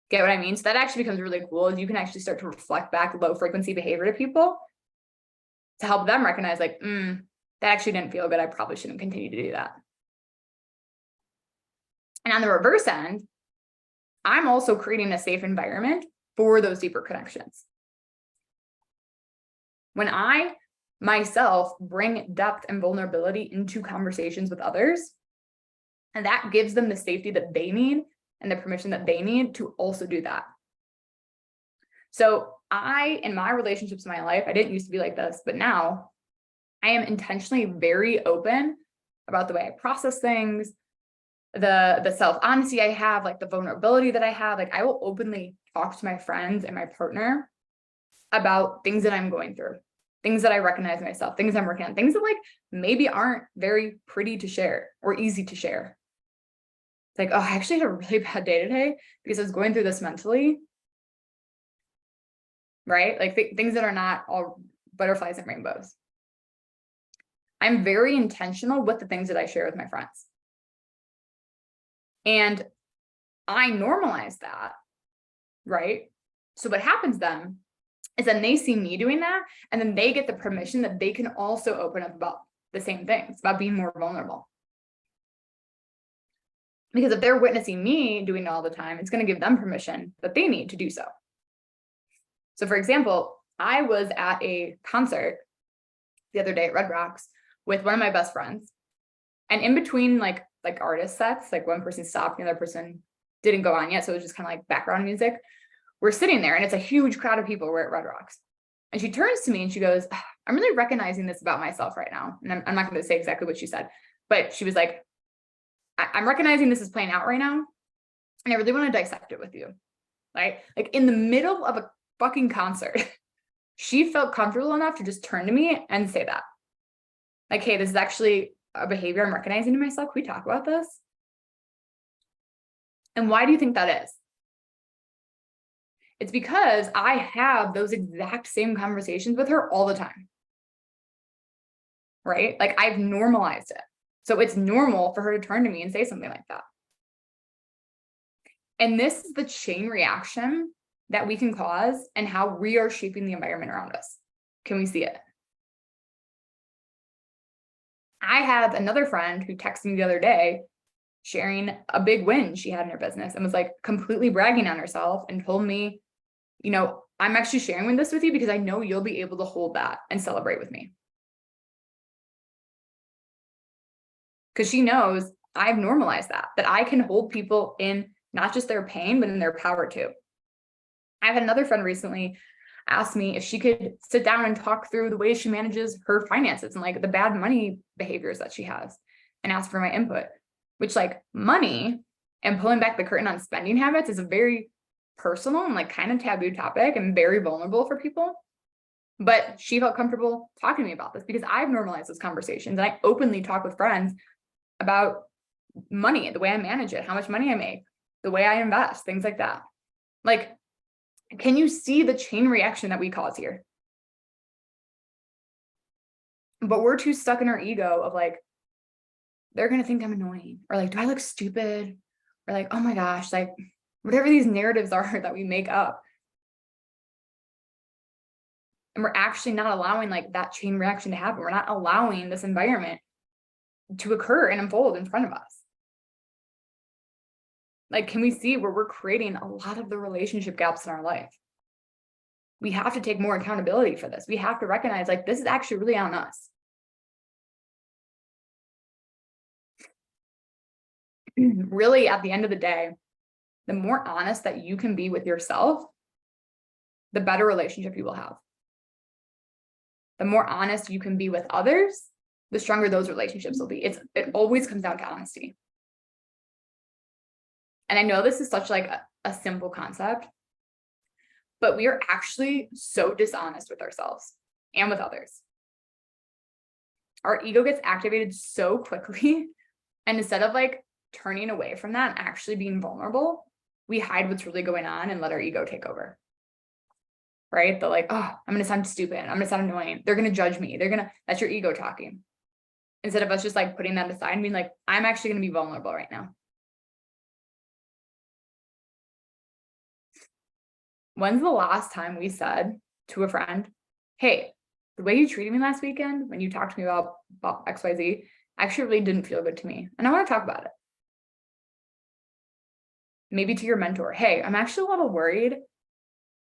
Get what I mean? So that actually becomes really cool. Is you can actually start to reflect back low frequency behavior to people to help them recognize like, that actually didn't feel good. I probably shouldn't continue to do that. And on the reverse end, I'm also creating a safe environment for those deeper connections. When I myself bring depth and vulnerability into conversations with others, and that gives them the safety that they need and the permission that they need to also do that. So in my relationships in my life, I didn't used to be like this, but now I am intentionally very open about the way I process things, the self-honesty I have, like the vulnerability that I have. Like I will openly talk to my friends and my partner about things that I'm going through, things that I recognize myself, things I'm working on, things that like maybe aren't very pretty to share or easy to share. It's like, oh, I actually had a really bad day today because I was going through this mentally. Right? Like things that are not all butterflies and rainbows. I'm very intentional with the things that I share with my friends. And I normalize that, right? So what happens then is then they see me doing that, and then they get the permission that they can also open up about the same things, about being more vulnerable. Because if they're witnessing me doing it all the time, it's going to give them permission that they need to do so. So for example, I was at a concert the other day at Red Rocks with one of my best friends. And in between like artist sets, like one person stopped, the other person didn't go on yet. So it was just kind of like background music. We're sitting there and it's a huge crowd of people. We're at Red Rocks. And she turns to me and she goes, I'm really recognizing this about myself right now. And I'm not going to say exactly what she said, but she was like, I'm recognizing this is playing out right now. And I really want to dissect it with you. Right? Like in the middle of a fucking concert, she felt comfortable enough to just turn to me and say that. Like, hey, this is actually a behavior I'm recognizing in myself. Can we talk about this? And why do you think that is? It's because I have those exact same conversations with her all the time. Right? Like I've normalized it. So it's normal for her to turn to me and say something like that. And this is the chain reaction that we can cause and how we are shaping the environment around us. Can we see it? I have another friend who texted me the other day sharing a big win she had in her business and was like completely bragging on herself and told me, I'm actually sharing this with you because I know you'll be able to hold that and celebrate with me. Because she knows I've normalized that I can hold people in not just their pain, but in their power too. I've had another friend recently ask me if she could sit down and talk through the ways she manages her finances and like the bad money behaviors that she has and ask for my input, which like money and pulling back the curtain on spending habits is a very personal and like kind of taboo topic and very vulnerable for people. But she felt comfortable talking to me about this because I've normalized those conversations and I openly talk with friends about money, the way I manage it, how much money I make, the way I invest, things like that. Like, can you see the chain reaction that we cause here? But we're too stuck in our ego of like, they're going to think I'm annoying, or like, do I look stupid? Or like, oh my gosh, like whatever these narratives are that we make up. And we're actually not allowing like that chain reaction to happen. We're not allowing this environment to occur and unfold in front of us. Like, can we see where we're creating a lot of the relationship gaps in our life? We have to take more accountability for this. We have to recognize like, this is actually really on us. Really, at the end of the day, the more honest that you can be with yourself, the better relationship you will have. The more honest you can be with others, the stronger those relationships will be. It always comes down to honesty. And I know this is such like a simple concept, but we are actually so dishonest with ourselves and with others. Our ego gets activated so quickly. And instead of like turning away from that and actually being vulnerable, we hide what's really going on and let our ego take over. Right? They're like, oh, I'm going to sound stupid. I'm going to sound annoying. They're going to judge me. That's your ego talking. Instead of us just like putting that aside and being like, I'm actually going to be vulnerable right now. When's the last time we said to a friend, hey, the way you treated me last weekend when you talked to me about XYZ actually really didn't feel good to me. And I want to talk about it. Maybe to your mentor, hey, I'm actually a little worried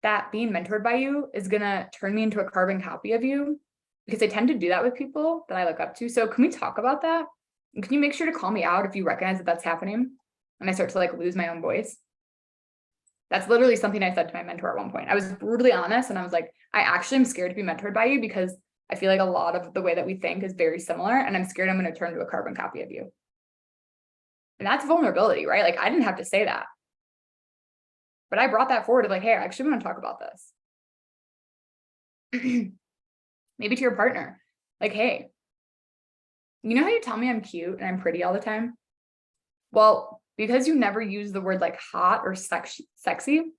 that being mentored by you is going to turn me into a carbon copy of you, because I tend to do that with people that I look up to. So can we talk about that? And can you make sure to call me out if you recognize that that's happening and I start to like lose my own voice? That's literally something I said to my mentor at one point. I was brutally honest and I was like, I actually am scared to be mentored by you because I feel like a lot of the way that we think is very similar and I'm scared I'm going to turn to a carbon copy of you. And that's vulnerability, right? Like I didn't have to say that. But I brought that forward of like, hey, I actually want to talk about this. Maybe to your partner, like, hey, you know how you tell me I'm cute and I'm pretty all the time? Well, because you never use the word like hot or sexy, it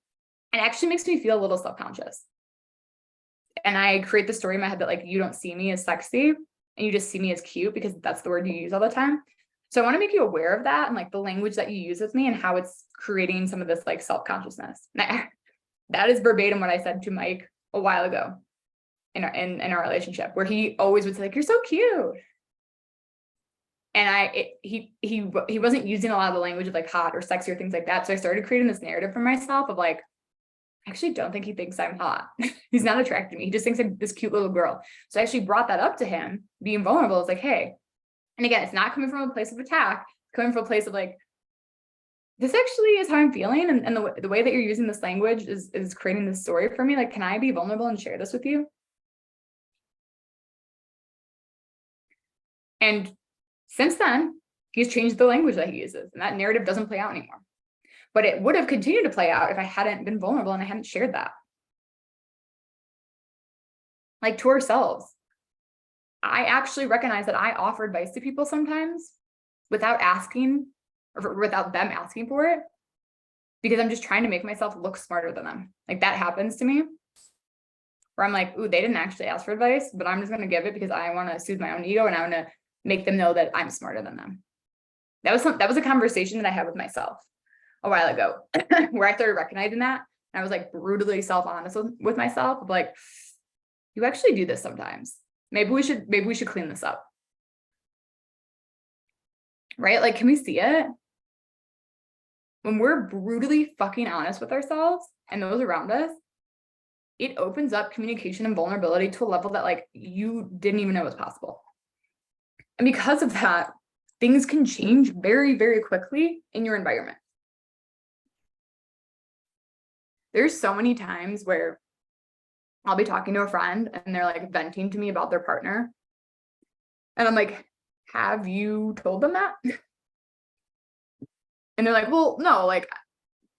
actually makes me feel a little self-conscious. And I create the story in my head that like, you don't see me as sexy and you just see me as cute because that's the word you use all the time. So I want to make you aware of that and like the language that you use with me and how it's creating some of this like self-consciousness. That is verbatim what I said to Mike a while ago in our relationship, where he always would say like, you're so cute. And he wasn't using a lot of the language of like hot or sexy or things like that. So I started creating this narrative for myself of like, I actually don't think he thinks I'm hot. He's not attracted to me. He just thinks I'm this cute little girl. So I actually brought that up to him, being vulnerable. It's like, hey, and again, it's not coming from a place of attack, it's coming from a place of like, this actually is how I'm feeling. And the way that you're using this language is creating this story for me. Like, can I be vulnerable and share this with you? And since then, he's changed the language that he uses, and that narrative doesn't play out anymore. But it would have continued to play out if I hadn't been vulnerable and I hadn't shared that. Like to ourselves, I actually recognize that I offer advice to people sometimes without asking or without them asking for it, because I'm just trying to make myself look smarter than them. Like that happens to me where I'm like, ooh, they didn't actually ask for advice, but I'm just going to give it because I want to soothe my own ego and I want to make them know that I'm smarter than them. That was a conversation that I had with myself a while ago where I started recognizing that. And I was like brutally self-honest with myself of like, you actually do this sometimes. Maybe we should clean this up. Right? Like, can we see it? When we're brutally fucking honest with ourselves and those around us, it opens up communication and vulnerability to a level that like you didn't even know was possible. And because of that, things can change very, very quickly in your environment. There's so many times where I'll be talking to a friend and they're like venting to me about their partner. And I'm like, have you told them that? And they're like, well, no, like,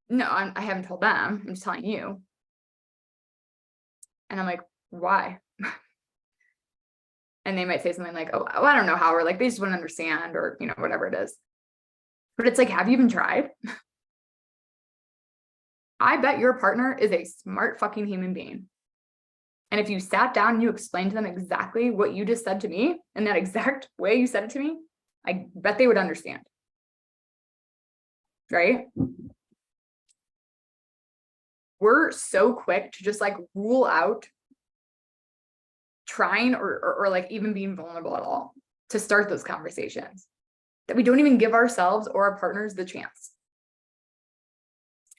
no, I haven't told them. I'm just telling you. And I'm like, why? And they might say something like, oh, I don't know how, or like, they just wouldn't understand, or, you know, whatever it is. But it's like, have you even tried? I bet your partner is a smart fucking human being. And if you sat down and you explained to them exactly what you just said to me in that exact way you said it to me, I bet they would understand. Right? We're so quick to just like rule out trying or like even being vulnerable at all to start those conversations that we don't even give ourselves or our partners the chance.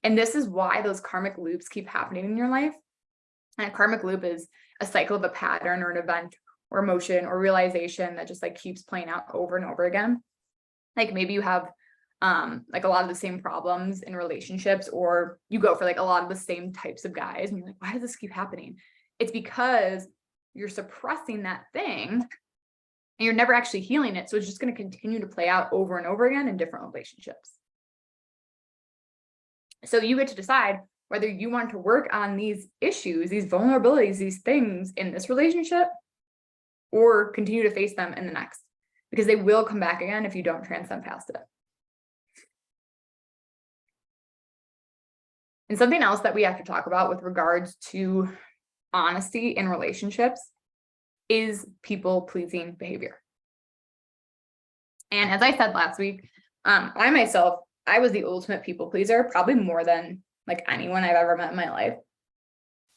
And this is why those karmic loops keep happening in your life. And a karmic loop is a cycle of a pattern or an event or emotion or realization that just like keeps playing out over and over again. Like maybe you have like a lot of the same problems in relationships, or you go for like a lot of the same types of guys and you're like, why does this keep happening? It's because you're suppressing that thing and you're never actually healing it. So it's just going to continue to play out over and over again in different relationships. So you get to decide whether you want to work on these issues, these vulnerabilities, these things in this relationship, or continue to face them in the next, because they will come back again if you don't transcend past it. And something else that we have to talk about with regards to honesty in relationships is people-pleasing behavior. And as I said last week, I was the ultimate people pleaser, probably more than like anyone I've ever met in my life.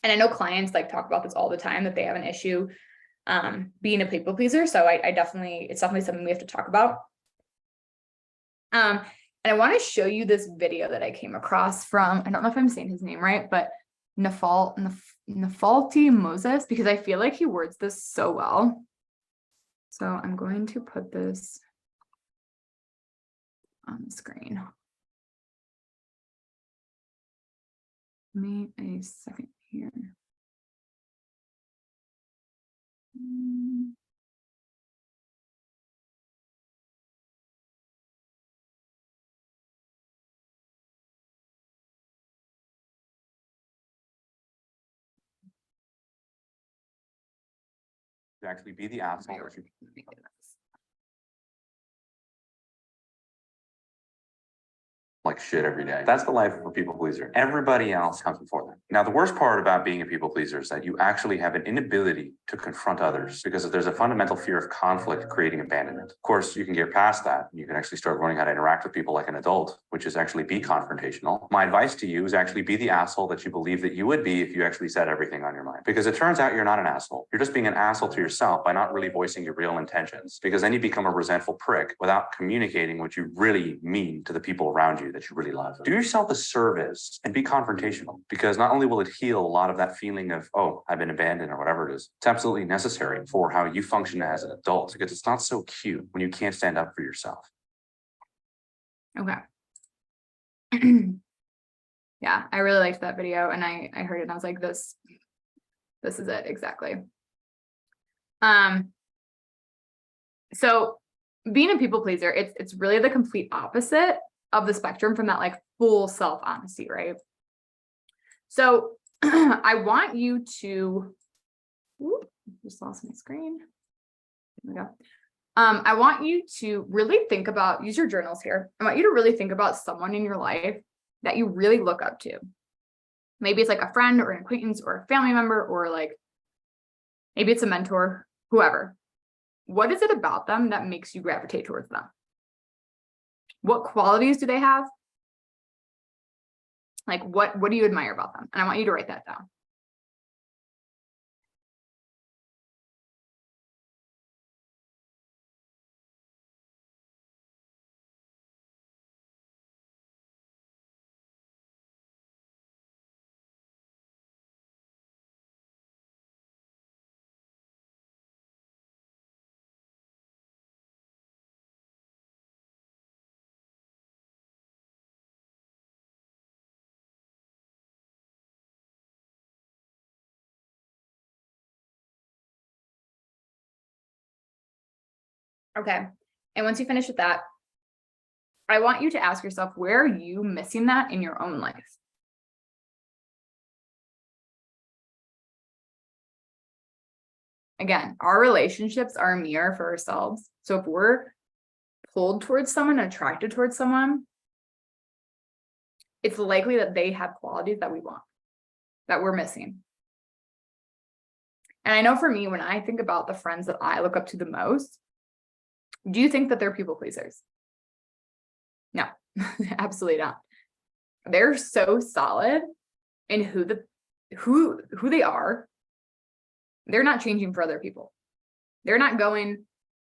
And I know clients like talk about this all the time, that they have an issue being a people pleaser. So it's definitely something we have to talk about. And I want to show you this video that I came across from, I don't know if I'm saying his name right, but Nafalti Moses, because I feel like he words this so well. So I'm going to put this on the screen. Give me a second here. To actually be the asshole. Like shit every day. That's the life of a people pleaser. Everybody else comes before them. Now, the worst part about being a people pleaser is that you actually have an inability to confront others, because there's a fundamental fear of conflict creating abandonment. Of course, you can get past that. You can actually start learning how to interact with people like an adult, which is actually be confrontational. My advice to you is actually be the asshole that you believe that you would be if you actually said everything on your mind. Because it turns out you're not an asshole. You're just being an asshole to yourself by not really voicing your real intentions, because then you become a resentful prick without communicating what you really mean to the people around you that you really love. Do yourself a service and be confrontational, because not only will it heal a lot of that feeling of, oh, I've been abandoned or whatever it is, it's absolutely necessary for how you function as an adult, because it's not so cute when you can't stand up for yourself. Okay. Yeah, I really liked that video, and I heard it and I was like, this is it exactly. So being a people pleaser, it's really the complete opposite of the spectrum from that like full self honesty, right? So I want you to, just lost my screen. There we go. I want you to really think about, use your journals here. I want you to really think about someone in your life that you really look up to. Maybe it's like a friend or an acquaintance or a family member, or like maybe it's a mentor, whoever. What is it about them that makes you gravitate towards them? What qualities do they have? Like, what do you admire about them? And I want you to write that down. Okay. And once you finish with that, I want you to ask yourself, where are you missing that in your own life? Again, our relationships are a mirror for ourselves. So if we're pulled towards someone, attracted towards someone, it's likely that they have qualities that we want, that we're missing. And I know for me, when I think about the friends that I look up to the most, do you think that they're people pleasers? No, absolutely not. They're so solid in who they are. They're not changing for other people. They're not going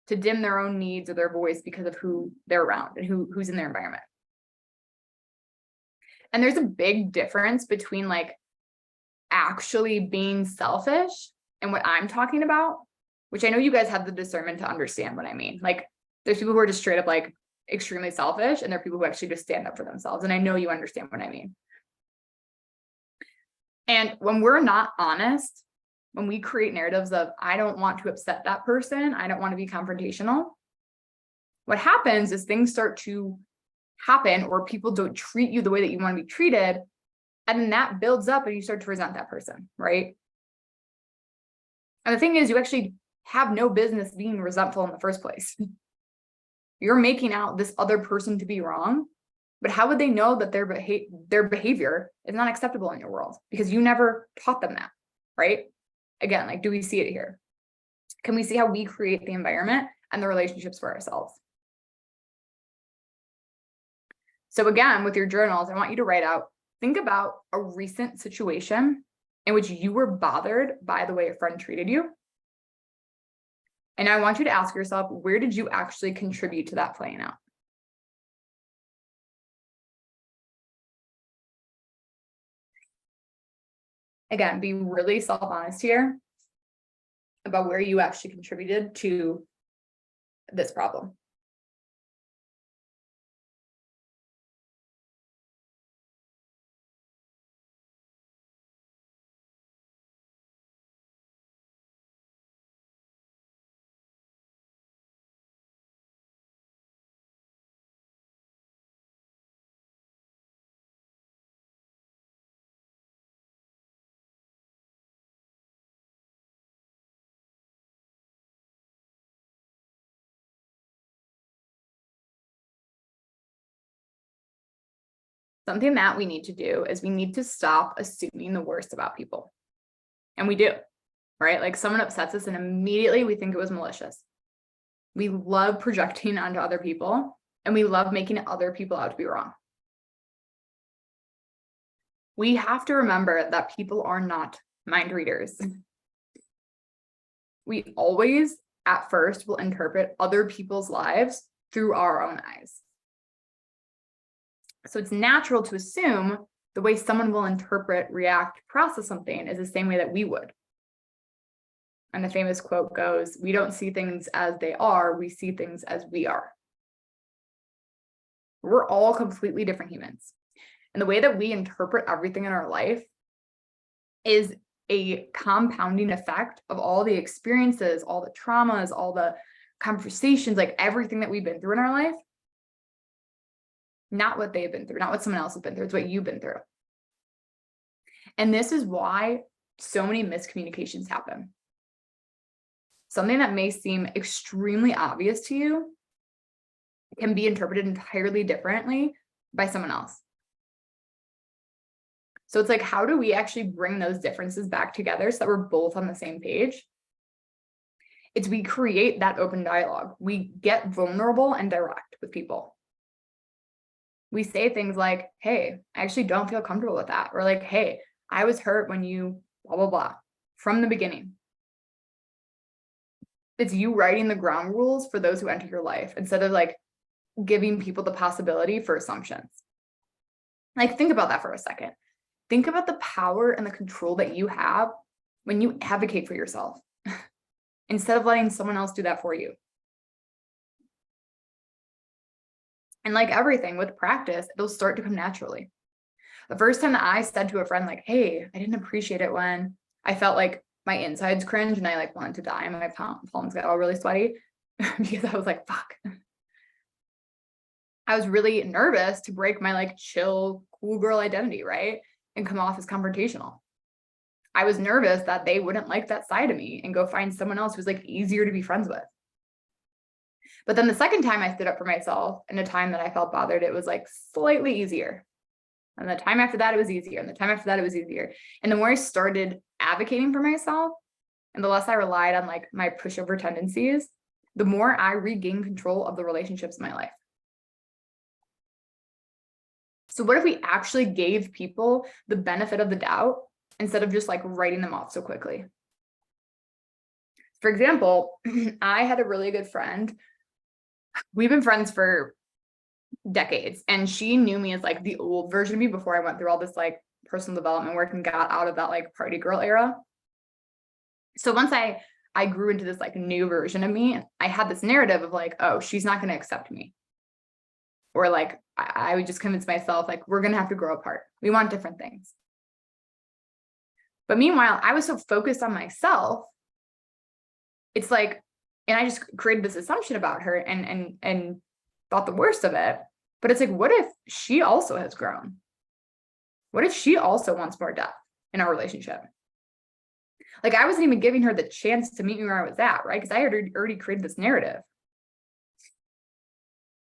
to dim their own needs or their voice because of who they're around and who's in their environment. And there's a big difference between like actually being selfish and what I'm talking about, which I know you guys have the discernment to understand what I mean. Like, there's people who are just straight up like extremely selfish, and there are people who actually just stand up for themselves. And I know you understand what I mean. And when we're not honest, when we create narratives of, I don't want to upset that person, I don't want to be confrontational, what happens is things start to happen, or people don't treat you the way that you want to be treated. And then that builds up and you start to resent that person, right? And the thing is, you actually have no business being resentful in the first place. You're making out this other person to be wrong, but how would they know that their behavior is not acceptable in your world? Because you never taught them that, right? Again, like, do we see it here? Can we see how we create the environment and the relationships for ourselves? So again, with your journals, I want you to write out, think about a recent situation in which you were bothered by the way a friend treated you. And I want you to ask yourself, where did you actually contribute to that playing out? Again, be really self-honest here about where you actually contributed to this problem. Something that we need to do is we need to stop assuming the worst about people. And we do, right? Like, someone upsets us and immediately we think it was malicious. We love projecting onto other people, and we love making other people out to be wrong. We have to remember that people are not mind readers. We always, at first, will interpret other people's lives through our own eyes. So it's natural to assume the way someone will interpret, react, process something is the same way that we would. And the famous quote goes, we don't see things as they are, we see things as we are. We're all completely different humans. And the way that we interpret everything in our life is a compounding effect of all the experiences, all the traumas, all the conversations, like everything that we've been through in our life. Not what they've been through, not what someone else has been through, it's what you've been through. And this is why so many miscommunications happen. Something that may seem extremely obvious to you can be interpreted entirely differently by someone else. So it's like, how do we actually bring those differences back together so that we're both on the same page? It's we create that open dialogue. We get vulnerable and direct with people. We say things like, hey, I actually don't feel comfortable with that. Or like, hey, I was hurt when you blah, blah, blah from the beginning. It's you writing the ground rules for those who enter your life instead of like giving people the possibility for assumptions. Like, think about that for a second. Think about the power and the control that you have when you advocate for yourself instead of letting someone else do that for you. And like everything with practice, it'll start to come naturally. The first time that I said to a friend, like, hey, I didn't appreciate it when I felt like my insides cringe and I like wanted to die and my palms got all really sweaty because I was like, fuck. I was really nervous to break my like chill, cool girl identity, right? And come off as confrontational. I was nervous that they wouldn't like that side of me and go find someone else who's like easier to be friends with. But then the second time I stood up for myself in a time that I felt bothered, it was like slightly easier. And the time after that, it was easier. And the time after that, it was easier. And the more I started advocating for myself and the less I relied on like my pushover tendencies, the more I regained control of the relationships in my life. So what if we actually gave people the benefit of the doubt instead of just like writing them off so quickly? For example, I had a really good friend. We've been friends for decades, and she knew me as like the old version of me before I went through all this like personal development work and got out of that like party girl era. So once I grew into this like new version of me, I had this narrative of like, oh, she's not going to accept me. Or like, I would just convince myself, like, we're going to have to grow apart. We want different things. But meanwhile, I was so focused on myself. It's like, and I just created this assumption about her and thought the worst of it. But it's like, what if she also has grown? What if she also wants more depth in our relationship? Like, I wasn't even giving her the chance to meet me where I was at, right? Because I had already created this narrative.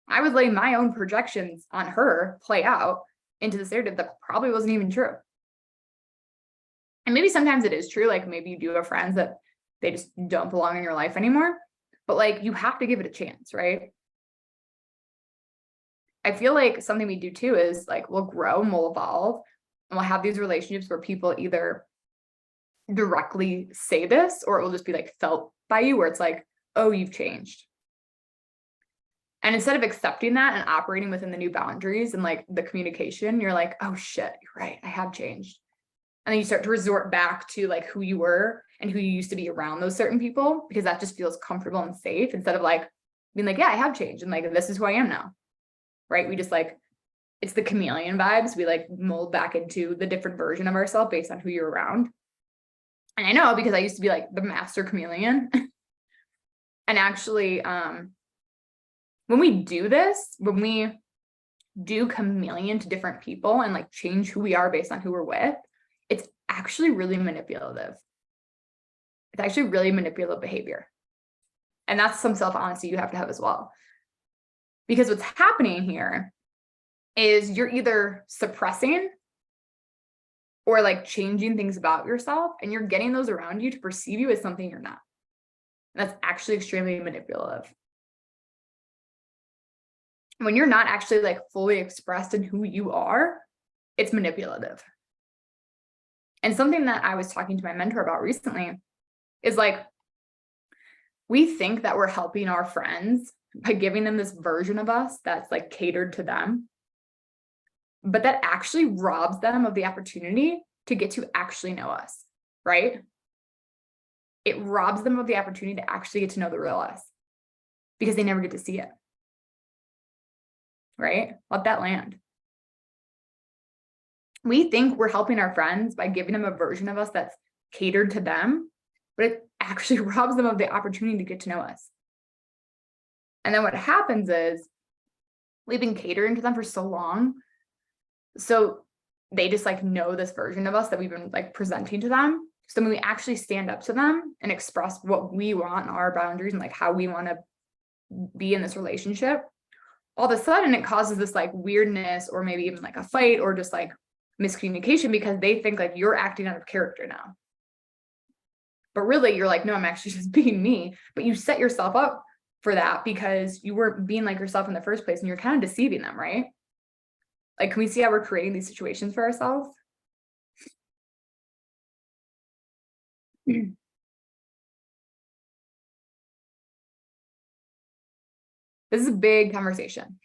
I was letting my own projections on her play out into this narrative that probably wasn't even true. And maybe sometimes it is true. Like maybe you do have friends that they just don't belong in your life anymore, but like you have to give it a chance, right? I feel like something we do too is like we'll grow and we'll evolve and we'll have these relationships where people either directly say this or it will just be like felt by you where it's like, oh, you've changed. And instead of accepting that and operating within the new boundaries and like the communication, you're like, oh shit, you're right, I have changed. And then you start to resort back to like who you were and who you used to be around those certain people, because that just feels comfortable and safe instead of like being like, yeah, I have changed. And like, this is who I am now. Right. We just like, it's the chameleon vibes. We like mold back into the different version of ourselves based on who you're around. And I know because I used to be like the master chameleon. And actually, when we do this, when we do chameleon to different people and like change who we are based on who we're with, it's actually really manipulative. It's actually really manipulative behavior. And that's some self-honesty you have to have as well. Because what's happening here is you're either suppressing or like changing things about yourself, and you're getting those around you to perceive you as something you're not. And that's actually extremely manipulative. When you're not actually like fully expressed in who you are, it's manipulative. And something that I was talking to my mentor about recently is like, we think that we're helping our friends by giving them this version of us that's like catered to them, but that actually robs them of the opportunity to get to actually know us, right? It robs them of the opportunity to actually get to know the real us because they never get to see it, right? Let that land. We think we're helping our friends by giving them a version of us that's catered to them, but it actually robs them of the opportunity to get to know us. And then what happens is we've been catering to them for so long. So they just like know this version of us that we've been like presenting to them. So when we actually stand up to them and express what we want and our boundaries and like how we want to be in this relationship, all of a sudden it causes this like weirdness or maybe even like a fight or just like miscommunication because they think like you're acting out of character now. But really you're like, no, I'm actually just being me. But you set yourself up for that because you weren't being like yourself in the first place and you're kind of deceiving them, right? Like, can we see how we're creating these situations for ourselves? This is a big conversation.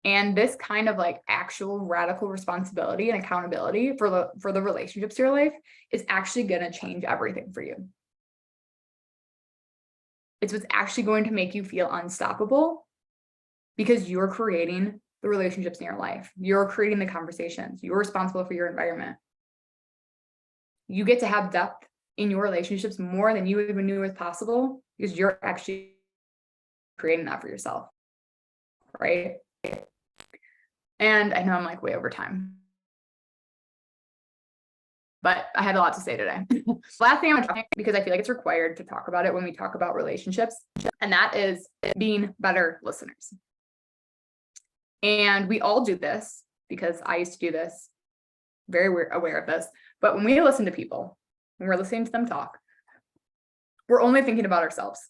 And this kind of like actual radical responsibility and accountability for the relationships to your life is actually going to change everything for you. It's what's actually going to make you feel unstoppable, because you're creating the relationships in your life. You're creating the conversations. You're responsible for your environment. You get to have depth in your relationships more than you even knew was possible, because you're actually creating that for yourself, right? And I know I'm like way over time, but I had a lot to say today. Last thing I'm talking, because I feel like it's required to talk about it when we talk about relationships, and that is being better listeners. And we all do this, because I used to do this, very aware of this. But when we listen to people, when we're listening to them talk, we're only thinking about ourselves.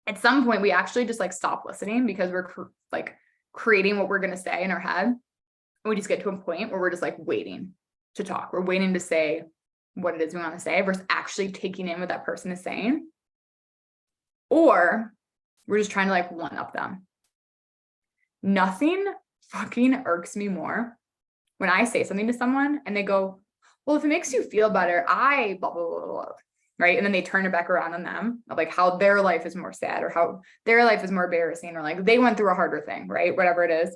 At some point, we actually just like stop listening, because we're like creating what we're going to say in our head. And we just get to a point where we're just like waiting to talk. We're waiting to say what it is we want to say versus actually taking in what that person is saying. Or we're just trying to like one up them. Nothing fucking irks me more when I say something to someone and they go, well, if it makes you feel better, I blah, blah, blah, blah, right? And then they turn it back around on them of like how their life is more sad, or how their life is more embarrassing, or like they went through a harder thing, right? Whatever it is.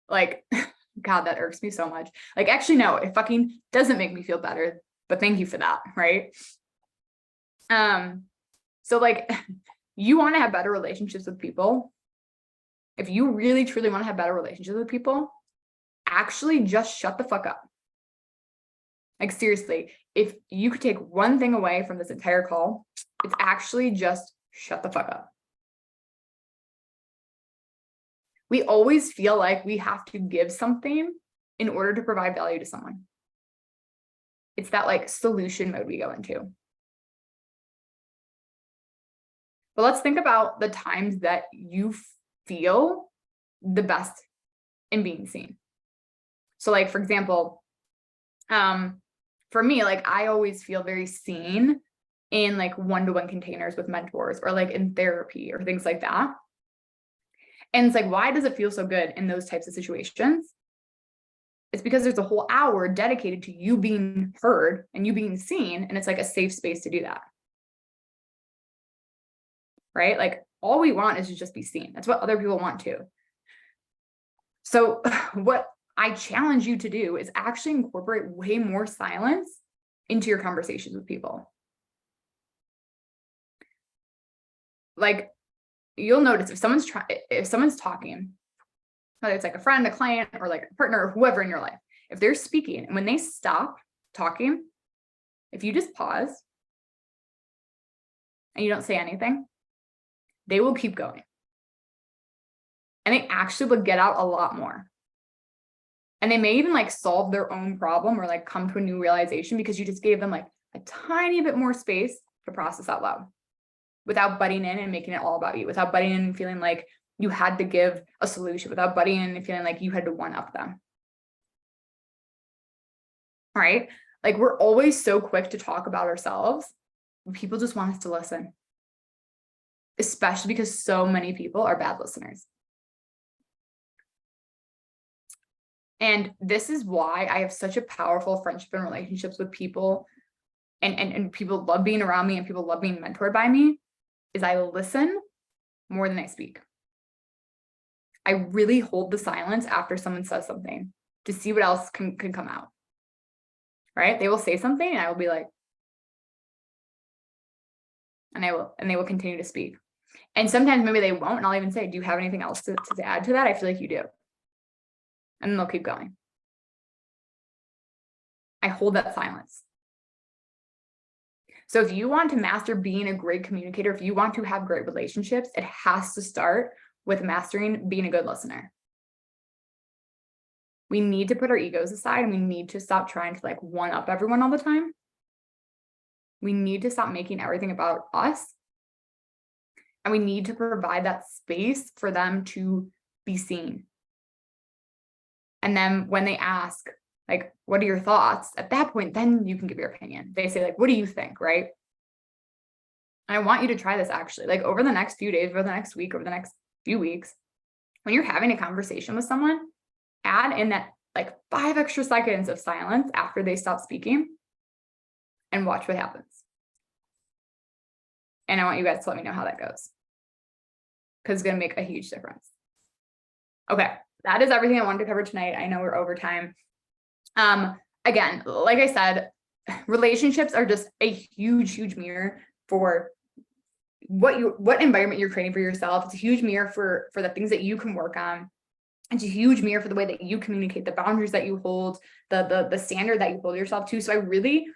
Like, God, that irks me so much. Like, actually, no, it fucking doesn't make me feel better, but thank you for that, right? So like, you want to have better relationships with people. If you really truly want to have better relationships with people, actually just shut the fuck up. Like, seriously, if you could take one thing away from this entire call, it's actually just shut the fuck up. We always feel like we have to give something in order to provide value to someone. It's that like solution mode we go into. But let's think about the times that you feel the best in being seen. So like, for example, for me, like I always feel very seen in like one-to-one containers with mentors, or like in therapy or things like that. And it's like, why does it feel so good in those types of situations? It's because there's a whole hour dedicated to you being heard and you being seen, and it's like a safe space to do that. Right? Like, all we want is to just be seen. That's what other people want too. So what I challenge you to do is actually incorporate way more silence into your conversations with people. Like, you'll notice if someone's talking, whether it's like a friend, a client, or like a partner, or whoever in your life, if they're speaking and when they stop talking, if you just pause and you don't say anything, they will keep going. And they actually will get out a lot more. And they may even like solve their own problem or like come to a new realization because you just gave them like a tiny bit more space to process out loud without butting in and making it all about you, without butting in and feeling like you had to give a solution, without butting in and feeling like you had to one up them. All right. Like, we're always so quick to talk about ourselves. People just want us to listen, especially because so many people are bad listeners. And this is why I have such a powerful friendship and relationships with people, and people love being around me and people love being mentored by me, is I listen more than I speak. I really hold the silence after someone says something to see what else can come out. Right? They will say something and I will be like, and they will continue to speak. And sometimes maybe they won't, and I'll even say, do you have anything else to add to that? I feel like you do. And then they'll keep going. I hold that silence. So if you want to master being a great communicator, if you want to have great relationships, it has to start with mastering being a good listener. We need to put our egos aside, and we need to stop trying to like one up everyone all the time. We need to stop making everything about us And we need to provide that space for them to be seen. And then when they ask, like, what are your thoughts? At that point, then you can give your opinion. They say, like, what do you think? Right. And I want you to try this actually, like over the next few days, over the next week, over the next few weeks, when you're having a conversation with someone, add in that like 5 extra seconds of silence after they stop speaking and watch what happens. And I want you guys to let me know how that goes, because it's going to make a huge difference. Okay, that is everything I wanted to cover tonight. I know we're over time. Again, like I said, relationships are just a huge mirror for what environment you're creating for yourself. It's a huge mirror for the things that you can work on. It's a huge mirror for the way that you communicate, the boundaries that you hold, the standard that you hold yourself to. So I really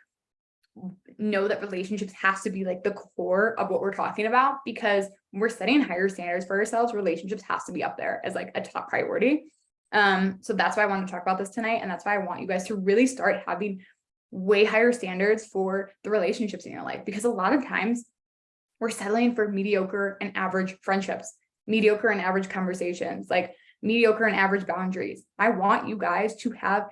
know that relationships has to be like the core of what we're talking about, because when we're setting higher standards for ourselves, relationships has to be up there as like a top priority. So that's why I wanted to talk about this tonight. And that's why I want you guys to really start having way higher standards for the relationships in your life, because a lot of times we're settling for mediocre and average friendships, mediocre and average conversations, like mediocre and average boundaries. I want you guys to have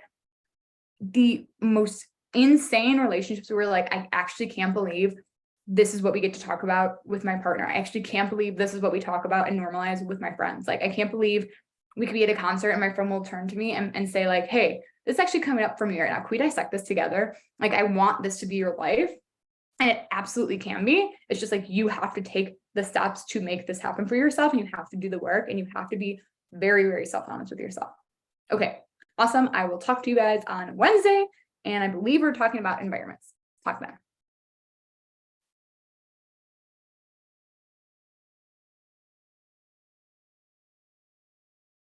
the most insane relationships where like, I actually can't believe this is what we get to talk about with my partner. I actually can't believe this is what we talk about and normalize with my friends. Like, I can't believe we could be at a concert and my friend will turn to me and say like, hey, this is actually coming up for me right now. Can we dissect this together? Like, I want this to be your life. And it absolutely can be. It's just like, you have to take the steps to make this happen for yourself, and you have to do the work, and you have to be very self-honest with yourself. Okay, awesome. I will talk to you guys on Wednesday, and I believe we're talking about environments. Talk then.